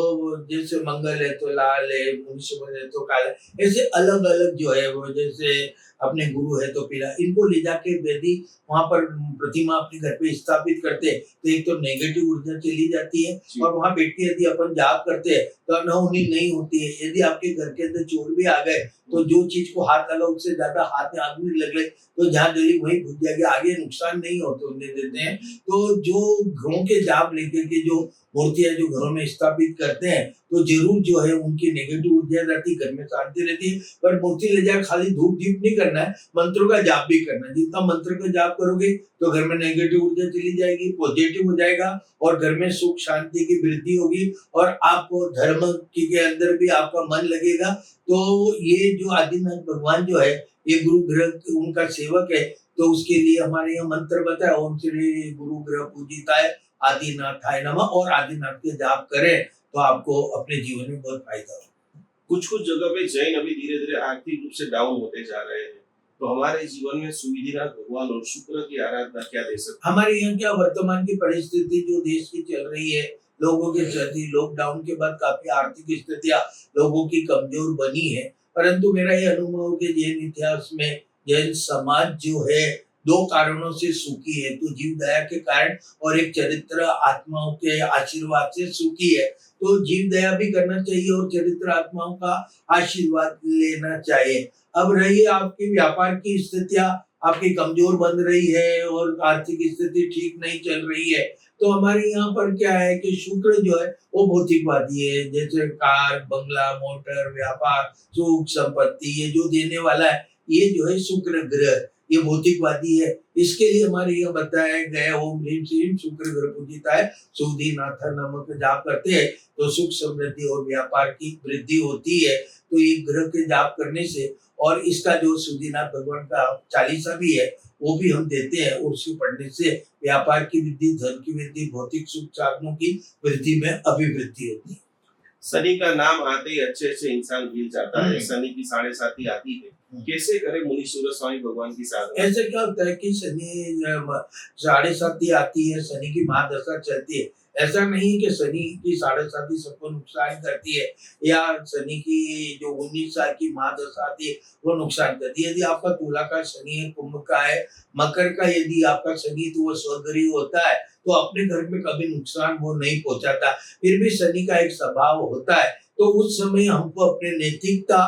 जैसे मंगल है तो लाल है, मुनीश्वर है तो काला, ऐसे अलग अलग जो है वो, जैसे अपने गुरु है तो पीला। इनको ले जाके यदि वहां पर प्रतिमा अपने घर पे स्थापित करते हैं तो एक तो नेगेटिव ऊर्जा चली जाती है जी। और वहां बैठ के यदि अपन जाप करते हैं तो अनहोनी नहीं होती है। यदि आपके घर के अंदर चोर भी आ गए तो जो चीज को हाथ लगा उससे ज्यादा हाथ में आग नहीं लग गए तो जहाँ जली वहीं बुझ जाएगी, आगे नुकसान नहीं होने देते हैं। तो जो घरों के जाप लेकर के जो मूर्तियां जो घरों में स्थापित करते हैं तो जरूर जो है उनकी नेगेटिव ऊर्जा जाती, घर में शांति रहती है। पर मूर्ति ले जाकर खाली धूप दीप नहीं करना है, मंत्रों का जाप भी करना है। जितना मंत्र का जाप करोगे तो घर में नेगेटिव ऊर्जा चली जाएगी, पॉजिटिव हो जाएगा और घर में सुख शांति की वृद्धि होगी और आपको धर्म के अंदर भी आपका मन लगेगा। तो ये जो आदिनाथ भगवान जो है ये गुरु ग्रह उनका सेवक है। तो उसके लिए हमारे यहाँ मंत्र बताया, ओम श्री गुरु ग्रह पूजिताय आदिनाथाय नमः, और आदिनाथ के जाप करें तो आपको अपने जीवन में बहुत फायदा होगा। कुछ कुछ जगह पे जैन अभी धीरे धीरे आर्थिक रूप से डाउन होते जा रहे हैं, तो हमारे जीवन में सुविधिनाथ भगवान और शुक्र की आराधना क्या दे सकते हमारे यहाँ क्या वर्तमान की परिस्थिति जो देश की चल रही है, लोगों की स्थिति लॉकडाउन के बाद काफी आर्थिक स्थितियां लोगों की कमजोर बनी है। परंतु मेरा ये अनुभव है कि जैन इतिहास में जैन समाज जो है 2 कारणों से सुखी है। तो जीव दया के कारण और एक चरित्र आत्माओं के आशीर्वाद से सुखी है। तो जीव दया भी करना चाहिए और चरित्र आत्माओं का आशीर्वाद लेना चाहिए। अब रही आपकी व्यापार की स्थितियां आपकी कमजोर बन रही है और आर्थिक स्थिति ठीक नहीं चल रही है, तो हमारे यहाँ पर क्या है कि शुक्र जो है वो भौतिकवादी है। जैसे कार, बंगला, मोटर, व्यापार, सुख, संपत्ति, ये जो देने वाला है ये जो है शुक्र ग्रह, ये भौतिकवादी है। इसके लिए हमारे यहाँ बताया गया ओम ह्रीम श्रीम शुक्र ग्रह पूजिताय सुधीनाथ नमः का जाप करते हैं तो सुख समृद्धि और व्यापार की वृद्धि होती है। तो ये ग्रह के जाप करने से, और इसका जो सुधीनाथ भगवान का चालीसा भी है वो भी हम देते हैं, और उसको पढ़ने से व्यापार की वृद्धि, धन की वृद्धि, भौतिक सुख साधनों की वृद्धि में अभिवृद्धि होती है। शनि का नाम आते ही अच्छे अच्छे इंसान गिर जाता है। हम्म। शनि की 7.5 आती है, कैसे करे मुनीश्वर स्वामी भगवान की साधना? ऐसे क्या होता है कि शनि 7.5 आती है, शनि की महादशा चलती है। ऐसा नहीं कि शनि की 7.5 सबको नुकसान करती है या शनि की जो 19 साल की महादशा आती है वो नुकसान करती है। यदि आपका तुला का शनि है, कुंभ का है, मकर का यदि आपका शनि तो वो स्वगृही होता है तो अपने घर में कभी नुकसान वो नहीं पहुंचाता। फिर भी शनि का एक स्वभाव होता है, तो उस समय हमको अपने नैतिकता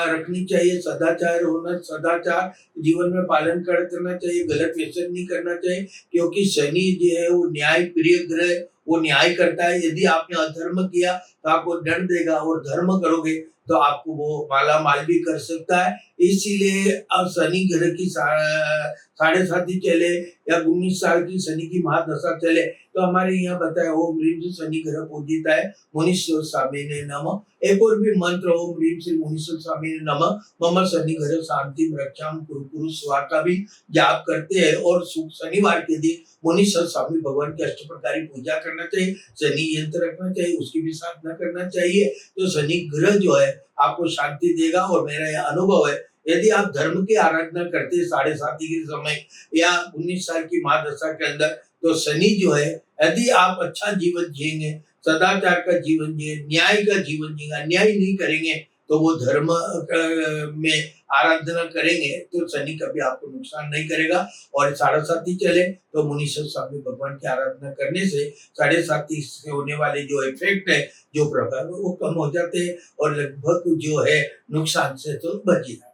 रखनी चाहिए, सदाचार होना, सदाचार जीवन में पालन करना चाहिए, गलत व्यसन नहीं करना चाहिए। क्योंकि शनि जो है वो न्याय प्रिय ग्रह, वो न्याय करता है। यदि आपने अधर्म किया तो आपको दंड देगा, और धर्म करोगे तो आपको वो माला माल भी कर सकता है। इसीलिए अब शनि ग्रह की 7.5 चले या 19 साल की शनि की महादशा चले तो हमारे यहाँ बताया ओम ह्रीम से शनि ग्रह पूजिताय मुनीश्वर स्वामिने नमः। एक और भी मंत्र ओम ह्रीम से मुनीश्वर स्वामिने नमः मम शनि ग्रह शांति रक्षाम कुरु स्वा का भी जाप करते हैं। और शनिवार के दिन मुनीश्वर स्वामी भगवान की अष्टप्रकारी पूजा करना चाहिए, शनि यंत्र रखना चाहिए, उसकी भी साधना करना चाहिए। तो शनि ग्रह जो है आपको शांति देगा। और मेरा यह अनुभव है, यदि आप धर्म की आराधना करते हैं 7.5 के समय या 19 साल की महादशा के अंदर, तो शनि जो है यदि आप अच्छा जीवन जिएंगे, सदाचार का जीवन जिए, न्याय का जीवन जिएंगे, अन्याय नहीं करेंगे, तो वो धर्म में आराधना करेंगे तो शनि कभी आपको नुकसान नहीं करेगा। और 7.5 चले तो मुनीश्वर स्वामी भगवान की आराधना करने से 7.5 से होने वाले जो इफेक्ट है, जो प्रभाव है, वो कम हो जाते हैं और लगभग जो है नुकसान से तो बच ही जाते हैं।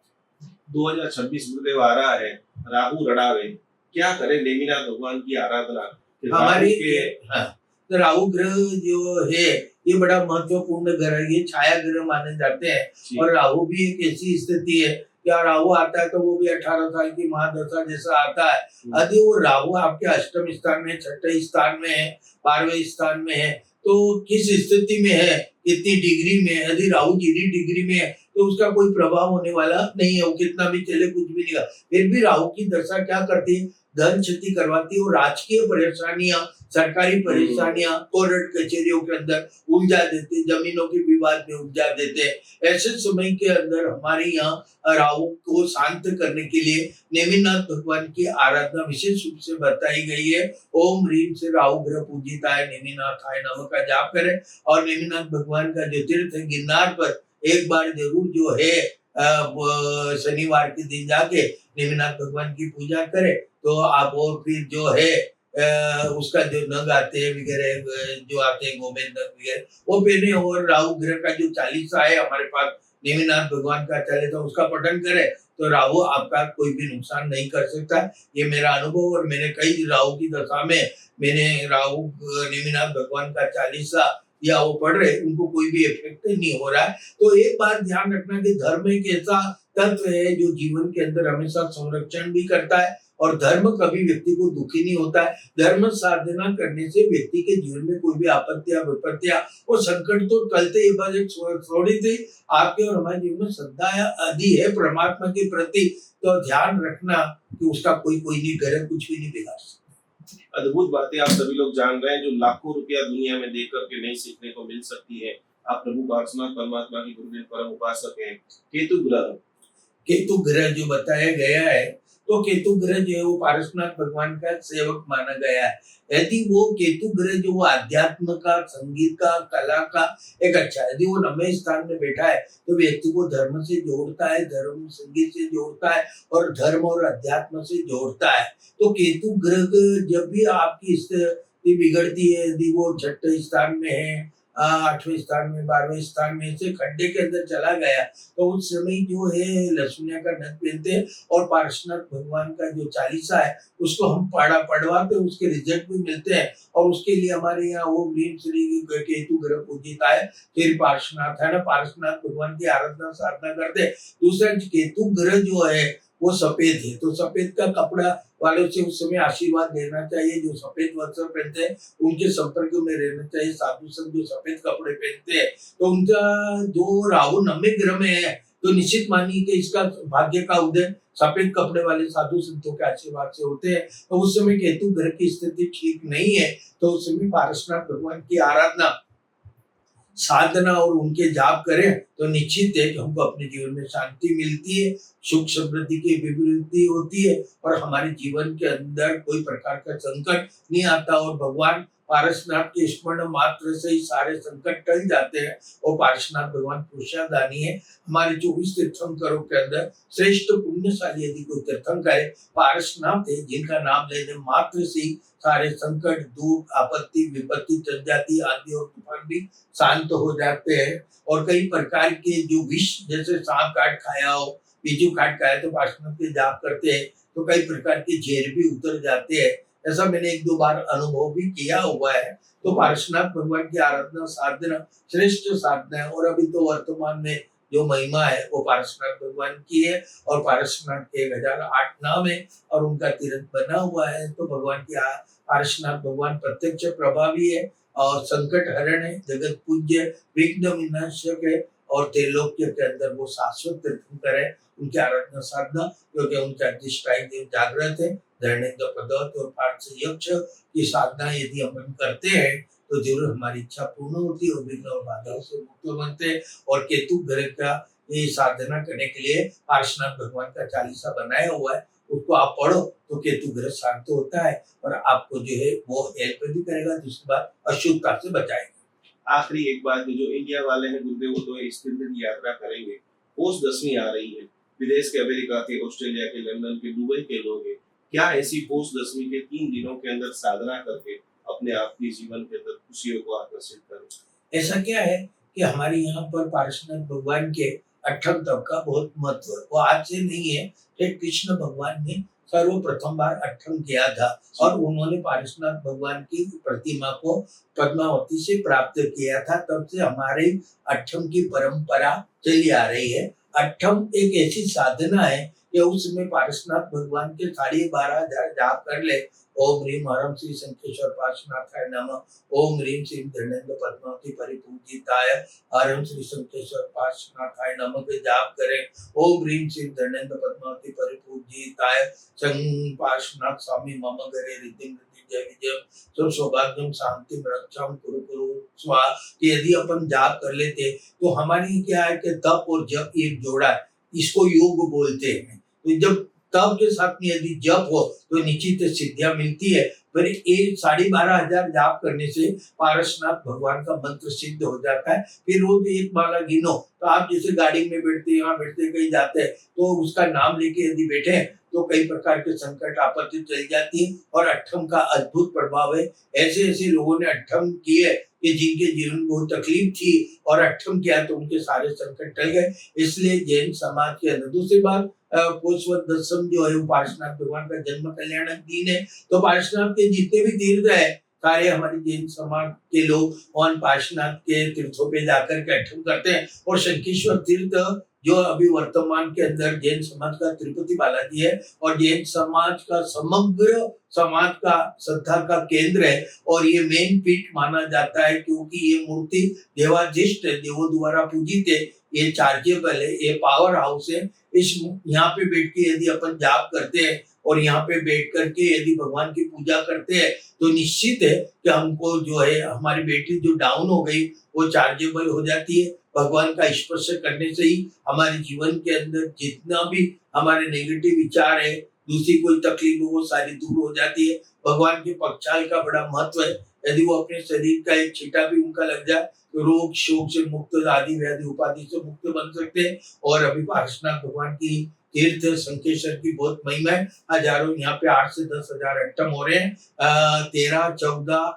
2026 गुरुदेव आ रहा है, राहु रड़ावे, क्या करें नेमिनाथ भगवान की आराधना कि राहु हमारे के हाँ, तो राहु ग्रह जो है ये बड़ा महत्वपूर्ण ग्रह है, ये छाया ग्रह माने जाते हैं। जी, और राहु भी एक ऐसी स्थिति है कि राहु आता है तो वो भी 18 साल की महादशा जैसा आता है। यदि वो राहु आपके अष्टम स्थान में, छठे स्थान में है, 12वें स्थान में है, तो किस स्थिति में है, कितनी डिग्री में है, यदि राहु जितनी डिग्री में है तो उसका कोई प्रभाव होने वाला नहीं है, वो कितना भी चले कुछ भी नहीं होगा। फिर भी राहु की दशा क्या करती है, धन क्षति करवाती है और राजकीय परेशानियां, सरकारी परेशानियां, कोर्ट कचहरियों के अंदर उलझा देते, जमीनों के विवाद में उलझा देते। ऐसे समय के अंदर हमारे यहाँ राहु को शांत करने के लिए नेमिनाथ भगवान की आराधना विशेष रूप से बताई गई है। ओम ह्रीम से राहु ग्रह पूजिताय नेमिनाथाय नमः का जाप करें और नेमिनाथ भगवान का जो तीर्थ है गिरनार पर एक बार जरूर जो है शनिवार के दिन जाके नेमिनाथ भगवान की पूजा करें तो आप, और फिर जो है उसका जो नग आते हैं वगैरह जो आते हैं गोमेद नग वगैरह वो पहने, और राहु ग्रह का जो चालीसा है हमारे पास नेमिनाथ भगवान का चालीसा उसका पठन करें तो राहु आपका कोई भी नुकसान नहीं कर सकता। ये मेरा अनुभव, और मैंने कई राहु की दशा में मैंने राहु नेमिनाथ भगवान का चालीसा या वो पढ़ रहे उनको कोई भी इफेक्ट नहीं हो रहा है। तो एक बात ध्यान रखना कि धर्म एक ऐसा तत्व है जो जीवन के अंदर हमेशा संरक्षण भी करता है और धर्म कभी व्यक्ति को दुखी नहीं होता है। धर्म साधना करने से व्यक्ति के जीवन में कोई भी आपत्तियां विपत्तियां और संकट तो टलते ही, बस एक थोड़ी सी आपके और हमारे जीवन में श्रद्धा आदि है परमात्मा के प्रति, तो ध्यान रखना कि उसका कोई नहीं करे, कुछ भी नहीं बिगाड़ सकता। अद्भुत बातें आप सभी लोग जान रहे हैं जो लाखों रुपया दुनिया में दे करके नहीं सीखने को मिल सकती है। आप प्रभु पार्श्वनाथ परमात्मा की गुरुदेव परम उपासक हैं। केतु ग्रह, केतु ग्रह जो बताया गया है, तो केतु ग्रह जो है वो पारसनाथ भगवान का सेवक माना गया है। यदि वो केतु ग्रह जो वो अध्यात्म का, संगीत का, कला का एक अच्छा, यदि वो 9वें स्थान में बैठा है तो व्यक्ति को धर्म से जोड़ता है, धर्म संगीत से जोड़ता है और धर्म और अध्यात्म से जोड़ता है। तो केतु ग्रह जब भी आपकी स्थिति बिगड़ती है, यदि वो छठे स्थान में है, 8वें स्थान में, 12वें स्थान में से खड्डे के अंदर चला गया तो उस समय जो है लहसुनिया का नथ पहनते हैं और पार्श्वनाथ भगवान का जो चालीसा है उसको हम पढ़वाते हैं, उसके रिजल्ट भी मिलते हैं। और उसके लिए हमारे यहाँ वो ह्रीम श्री केतु ग्रह पूजित है, फिर पार्श्वनाथ है ना, पार्श्वनाथ भगवान की आराधना साधना करते हैं। दूसरा केतु ग्रह जो है वो सफेद है, तो सफेद का कपड़ा वालों से उस समय आशीर्वाद लेना चाहिए। जो सफेद वस्त्र पहनते हैं उनके संपर्क में रहना चाहिए। साधु संत जो सफेद कपड़े पहनते हैं तो उनका जो राहु 9वें ग्रह में है तो निश्चित मानिए कि इसका भाग्य का उदय सफेद कपड़े वाले साधु संतों के आशीर्वाद से होते हैं। तो उस समय केतु ग्रह की स्थिति ठीक नहीं है तो उस समय पारसनाथ भगवान की आराधना साधना और उनके जाप करें तो निश्चित है कि हमको अपने जीवन में शांति मिलती है, सुख समृद्धि की अभिवृद्धि होती है और हमारे जीवन के अंदर कोई प्रकार का संकट नहीं आता और भगवान पारसनाथ के स्मरण मात्र से ही सारे संकट टल जाते हैं। और पारसनाथ भगवान पुरुषादानी है। हमारे 24 तीर्थंकरों के अंदर श्रेष्ठ पुण्यशाली यदि कोई तीर्थंकर है पारसनाथ है, जिनका नाम लेने मात्र से ही सारे संकट, दुख, आपत्ति, विपत्ति टल जाती, आंधी और तूफान भी शांत हो जाते हैं। और कई प्रकार के जो विष, जैसे सांप काट खाया हो, बिच्छू काट खाया तो पार्श्वनाथ के जाप करते हैं तो कई प्रकार के झेर भी उतर जाते हैं। ऐसा मैंने 1-2 बार अनुभव भी किया हुआ है। तो पार्श्वनाथ भगवान की आराधना साधना श्रेष्ठ साधना है। और अभी तो वर्तमान में जो महिमा है वो पार्श्वनाथ भगवान की है और पार्श्वनाथ के 1008 नाम है और उनका तीर्थ बना हुआ है। तो भगवान की पार्श्वनाथ भगवान प्रत्यक्ष प्रभावी है और संकट हरण है, जगत पूज्य, विघ्न विनाशक है और त्रिलोक्य के अंदर वो शाश्वत तीर्थंकर है। उनकी आराधना साधना क्योंकि उनका अधिष्ठायी देव जागृत है, धरणेन्द्र पदवत और पार्थ यक्ष की साधना यदि हम करते हैं तो जरूर हमारी इच्छा पूर्ण होती है और विघ्न और बाधाओं से मुक्त बनते हैं। और केतु ग्रह का ये साधना करने के लिए पार्श्वनाथ भगवान का चालीसा बनाया हुआ है, उसको आप पढ़ो तो केतु ग्रह शांत होता है और आपको जो है वो हेल्प भी करेगा, दूसरी बात अशुद्धता से बचाएगा। आखिरी एक बात, जो इंडिया वाले हैं गुरुदेव वो तो इस तीर्थ की यात्रा करेंगे, पोष दशमी आ रही है, विदेश के, अमेरिका के, ऑस्ट्रेलिया के, लंदन के, दुबई के लोग हैं, क्या ऐसी पोष दशमी के 3 दिनों के अंदर साधना करके अपने आप के जीवन के अंदर खुशियों को आकर्षित करें? ऐसा क्या है कि हमारे यहाँ पर पार्श्वनाथ भगवान के अट्ठम तप का बहुत महत्व है। वो आज से नहीं है, श्री कृष्ण भगवान ने सर्वप्रथम बार अट्ठम किया था और उन्होंने पारसनाथ भगवान की प्रतिमा को पद्मावती से प्राप्त किया था। तब से हमारे अट्ठम की परंपरा चली आ रही है। अट्ठम एक ऐसी साधना है कि उसमें पारसनाथ भगवान के 12,500 जाप कर ले। ओम ह्रीम हरम श्री शंखेश्वर पार्श्वनाथाय नमः, ओम ह्रीम श्री धनेन्द्र पद्मावती परिपूजिताय हरम श्री शंखेश्वर पार्श्वनाथाय नमः के जाप करें। ओम ह्रीम श्री धनेन्द्र पद्मावती परिपूजिताय शं पार्श्वनाथ स्वामी मम घरे रिद्धिं जय विजय सब सौभाग्यम शांति रक्षाम कुरु कुरु स्वाहा। यदि अपन जाप कर लेते तो हमारी क्या है कि तप और जप एक जोड़ा है, इसको योग बोलते हैं। तो जब तप के साथ में यदि जप हो तो निश्चित सिद्धियां मिलती है। पर एक 12,500 जाप करने से पारसनाथ भगवान का मंत्र सिद्ध हो जाता है। फिर रोज एक माला गिनो। तो आप जैसे गाड़ी में बैठते, यहाँ बैठते, कहीं जाते हैं तो उसका नाम लेके यदि बैठे तो कई प्रकार के संकट आपत्ति चल जाती है। और अट्ठम का अद्भुत प्रभाव है। ऐसे ऐसे लोगों ने अट्ठम किए कि जिनके जीवन में बहुत तकलीफ थी और अट्ठम किया तो उनके सारे संकट टल गए। इसलिए जैन समाज के अंदर दूसरी बात, पोषवत दशम जो है वो पार्श्वनाथ भगवान का जन्म कल्याणक दिन है। तो पार्श्वनाथ के जितने भी तीर्थ है सारे हमारे जैन समाज के लोग और पार्श्वनाथ के तीर्थों पे जाकर के अट्ठम करते हैं। और शंखेश्वर तीर्थ जो अभी वर्तमान के अंदर जैन समाज का तिरुपति बालाजी है और जैन समाज का समग्र समाज का श्रद्धा का केंद्र है। और ये मेन पीठ माना जाता है क्योंकि ये मूर्ति देवाधीष्ट है, देवों द्वारा पूजित है, ये चार्जेबल है, ये पावर हाउस है। इस यहाँ पे बैठ के यदि अपन जाप करते हैं और यहाँ पे बैठ करके यदि भगवान की पूजा करते हैं तो निश्चित है कि हमको जो है हमारी बैटरी जो डाउन हो गई वो चार्जेबल हो जाती है। भगवान का स्पर्श करने से ही हमारे जीवन के अंदर जितना भी हमारे नेगेटिव विचार है, दूसरी कोई तकलीफ हो वो सारी दूर हो जाती है। भगवान के पक्षाल का बड़ा महत्व है। यदि वो अपने शरीर का एक छींटा भी उनका लग जाए तो रोग शोक से मुक्त, आदि व्याधि उपाधि से मुक्त बन सकते हैं। और अभी पार्श्वनाथ भगवान की तीर्थ शंखेश्वर की बहुत महिमा है। हजारों यहाँ पे 8 से 10,000 अट्ठम हो रहे हैं। 13, 14,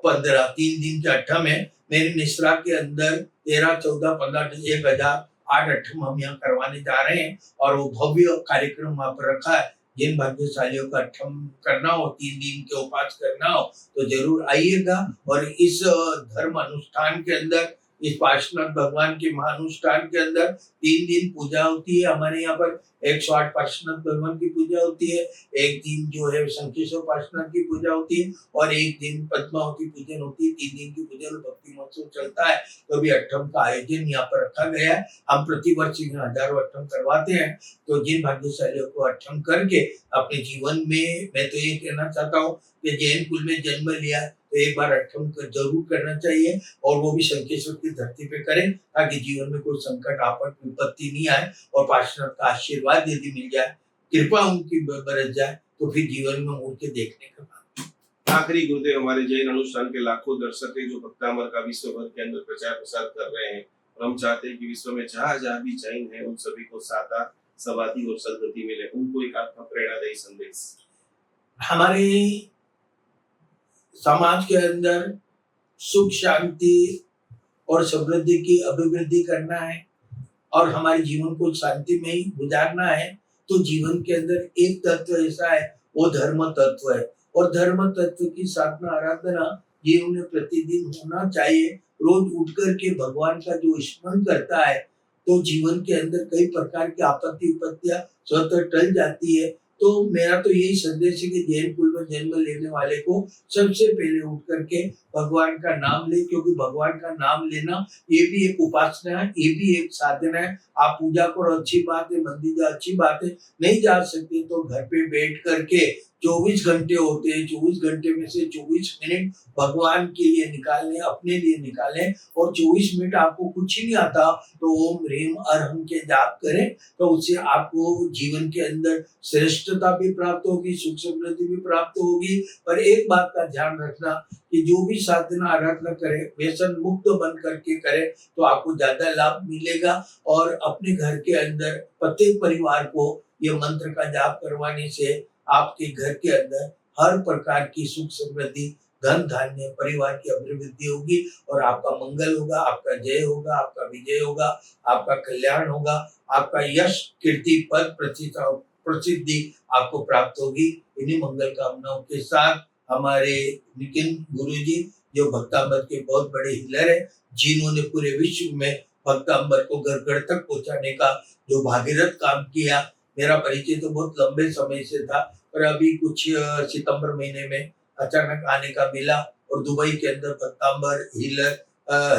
15 3 दिन के अट्ठम है। मेरी निश्रा के अंदर 13, 14, 15, 1,008 अट्ठम हम यहाँ करवाने जा रहे हैं और वो भव्य कार्यक्रम वहां पर रखा है। जिन भाग्यशालियों का अट्ठम करना हो, 3 दिन के उपास करना हो तो जरूर आइएगा। और इस धर्म अनुष्ठान के अंदर, इस पार्श्वनाथ भगवान के महानुष्ठान के अंदर 3 दिन पूजा होती है। हमारे यहाँ पर 108 पार्श्वनाथ भगवान की पूजा होती है, एक दिन जो है शंखेश्वर पार्श्वनाथ की पूजा होती है और एक दिन पद्मावती पूजन होती है। 3 दिन की पूजन और भक्ति महोत्सव चलता है। तो अभी अट्ठम का आयोजन यहाँ पर रखा गया है। हम प्रतिवर्ष हजारों अट्ठम करवाते हैं। तो जिन भाग्यशालियों को अट्ठम करके अपने जीवन में, मैं तो ये कहना चाहता हूँ कि जैन कुल में जन्म लिया तो एक बार अट्ठम जरूर करना चाहिए और वो भी शंखेश्वर की धरती पे करें ताकि जीवन में कोई संकट आपद विपत्ति नहीं आए और पार्श्वनाथ का आशीर्वाद यदि मिल जाए, कृपा उनकी बरस जाए तो फिर जीवन में मुड़ के देखने का बात। आखिरी गुरुदेव, हमारे जैन अनुष्ठान के लाखों दर्शक है जो भक्तामर का विश्व भर के अंदर प्रचार प्रसार कर रहे हैं और हम चाहते हैं कि विश्व में जहाँ जहाँ भी जैन है उन सभी को सादा समाधि और सदगति मिले। उनको एक आपका प्रेरणादायी संदेश। हमारे समाज के अंदर सुख शांति और समृद्धि की अभिवृद्धि करना है और हमारे जीवन को शांति में ही गुजारना है। तो जीवन के अंदर एक तत्व ऐसा है, वो धर्म तत्व है। और धर्म तत्व की साधना आराधना जीवन में प्रतिदिन होना चाहिए। रोज उठ करके भगवान का जो स्मरण करता है तो जीवन के अंदर कई प्रकार की आपत्ति विपत्तियां स्वतः टल जाती है। तो मेरा तो यही संदेश है कि जैन कुल में जन्म लेने वाले को सबसे पहले उठ करके भगवान का नाम ले, क्योंकि भगवान का नाम लेना ये भी एक उपासना है, ये भी एक साधना है। आप पूजा करो अच्छी बात है, मंदिर जाओ अच्छी बात है, नहीं जा सकते तो घर पे बैठ करके 24 घंटे होते हैं, 24 घंटे में से 24 मिनट भगवान के लिए निकालें, अपने लिए निकालें। और 24 मिनट आपको कुछ ही नहीं आता तो ओम ह्रीम अरहम के जाप करें तो उससे आपको जीवन के अंदर श्रेष्ठता भी प्राप्त होगी, सुख समृद्धि भी प्राप्त होगी। पर एक बात का ध्यान रखना कि जो भी साधना आराधना करे व्यसन मुक्त बन करके करे तो आपको ज्यादा लाभ मिलेगा। और अपने घर के अंदर प्रत्येक परिवार को ये मंत्र का जाप करवाने से आपके घर के अंदर हर प्रकार की सुख समृद्धि धन धान्य परिवार की अभिवृद्धि होगी और आपका मंगल होगा, आपका जय होगा, आपका विजय होगा, आपका कल्याण होगा, आपका यश कीर्ति पद प्रसिद्धि आपको प्राप्त होगी। इन्हीं मंगल कामनाओं के साथ हमारे नितिन गुरुजी जो भक्तामृत के बहुत बड़े हीलर है, जिन्होंने पूरे विश्व में भक्तामृत को घर घर तक पहुंचाने का जो भागीरथ काम किया। मेरा परिचय तो बहुत लंबे समय से था, पर अभी कुछ सितंबर महीने में अचानक आने का मिला और दुबई के अंदर भक्तांबर हीलर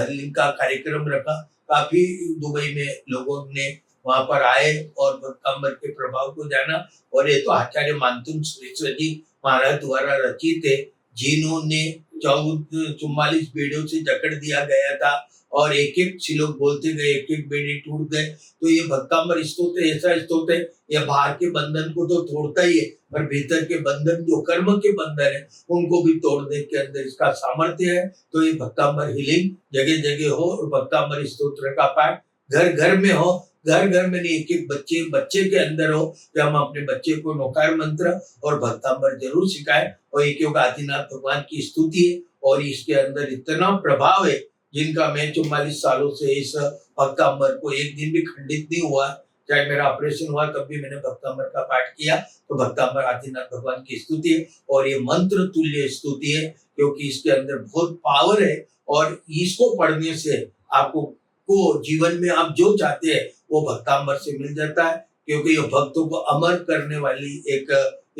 हीलिंग का कार्यक्रम रखा। काफी दुबई में लोगों ने वहां पर आए और भक्तांबर के प्रभाव को जाना। और ये तो आचार्य मानतुंग श्रेष्ठ जी महाराज द्वारा रचित है, जिन्होंने 44 बेड़ों से जकड़ दिया गया था और एक एक श्लोक बोलते गए, एक एक बेड़े टूट गए। तो ये भक्तांबर स्तोत्र ऐसा स्तोत्र है, यह बाहर के बंधन को तो तोड़ता ही है, पर भीतर के बंधन जो कर्म के बंधन है उनको भी तोड़ने के अंदर इसका सामर्थ्य है। तो ये भक्तांबर हीलिंग जगह जगह हो और भक्तांबर स्तोत्र का पाठ घर घर में हो, घर घर में नहीं, एक एक बच्चे के अंदर हो, कि हम अपने बच्चे को नौकार मंत्र और भक्तांबर जरूर सिखाएं। और एक योग आदिनाथ भगवान की स्तुति है और इसके अंदर इतना प्रभाव है, जिनका मैं 44 सालों से इस भक्तांबर को एक दिन भी खंडित नहीं हुआ। चाहे मेरा ऑपरेशन हुआ तब भी मैंने भक्तांबर का पाठ किया। तो भक्तांबर आदिनाथ भगवान की स्तुति है और ये मंत्र तुल्य स्तुति है, क्योंकि इसके अंदर बहुत पावर है और इसको पढ़ने से आपको को जीवन में आप जो चाहते हैं वो भक्तांबर से मिल जाता है, क्योंकि ये भक्तों को अमर करने वाली एक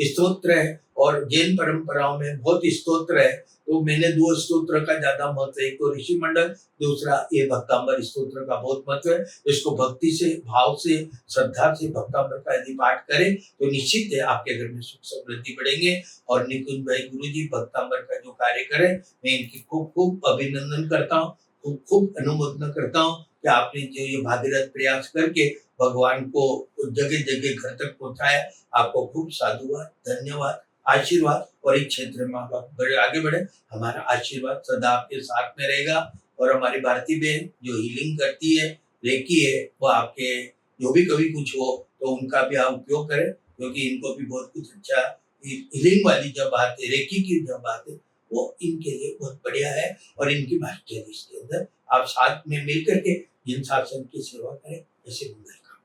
स्तोत्र है। और जैन परंपराओं में बहुत स्तोत्र है, तो मैंने 2 स्तोत्र का ज्यादा महत्व है, एक तो ऋषि मंडल, दूसरा ये भक्तांबर स्तोत्र का बहुत महत्व है। इसको भक्ति से, भाव से, श्रद्धा से भक्तांबर का यदि पाठ करें तो निश्चित है आपके घर में सुख समृद्धि बढ़ेंगे। और निकुंज भाई गुरुजी भक्तांबर का जो कार्य करें, मैं इनकी खूब खूब अभिनंदन करता हूँ, खूब अनुमोदन करता हूँ कि आपने जो ये भागीरथ प्रयास करके भगवान को जगह जगह घर तक पहुंचाया। आपको खूब साधुवाद, धन्यवाद, आशीर्वाद। और इस क्षेत्र में आप बड़े आगे बढ़े, हमारा आशीर्वाद सदा आपके साथ में रहेगा। और हमारी भारती बहन जो हीलिंग करती है, रेकी है, वो आपके जो भी कभी कुछ हो तो उनका भी आप उपयोग करें, क्योंकि इनको भी बहुत कुछ अच्छा हीलिंग वाली जब बात है, रेकी की जब बात है, वो इनके लिए बहुत बढ़िया है। और इनकी मास्टरी इसके अंदर आप साथ में मिल करके जिन शासन की सेवा करें, ऐसे मंगल का।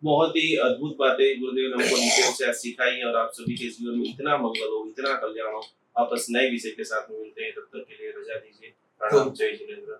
बहुत ही अद्भुत बातें गुरुदेव ने हमको नित्य से आज सिखाई और आप सभी के जीवन में इतना मंगल हो, इतना कल्याण हो। वापस नए विषय के साथ में मिलते हैं, तब तक के लिए रजा दीजिए। प्रणाम, जय जिनेंद्र।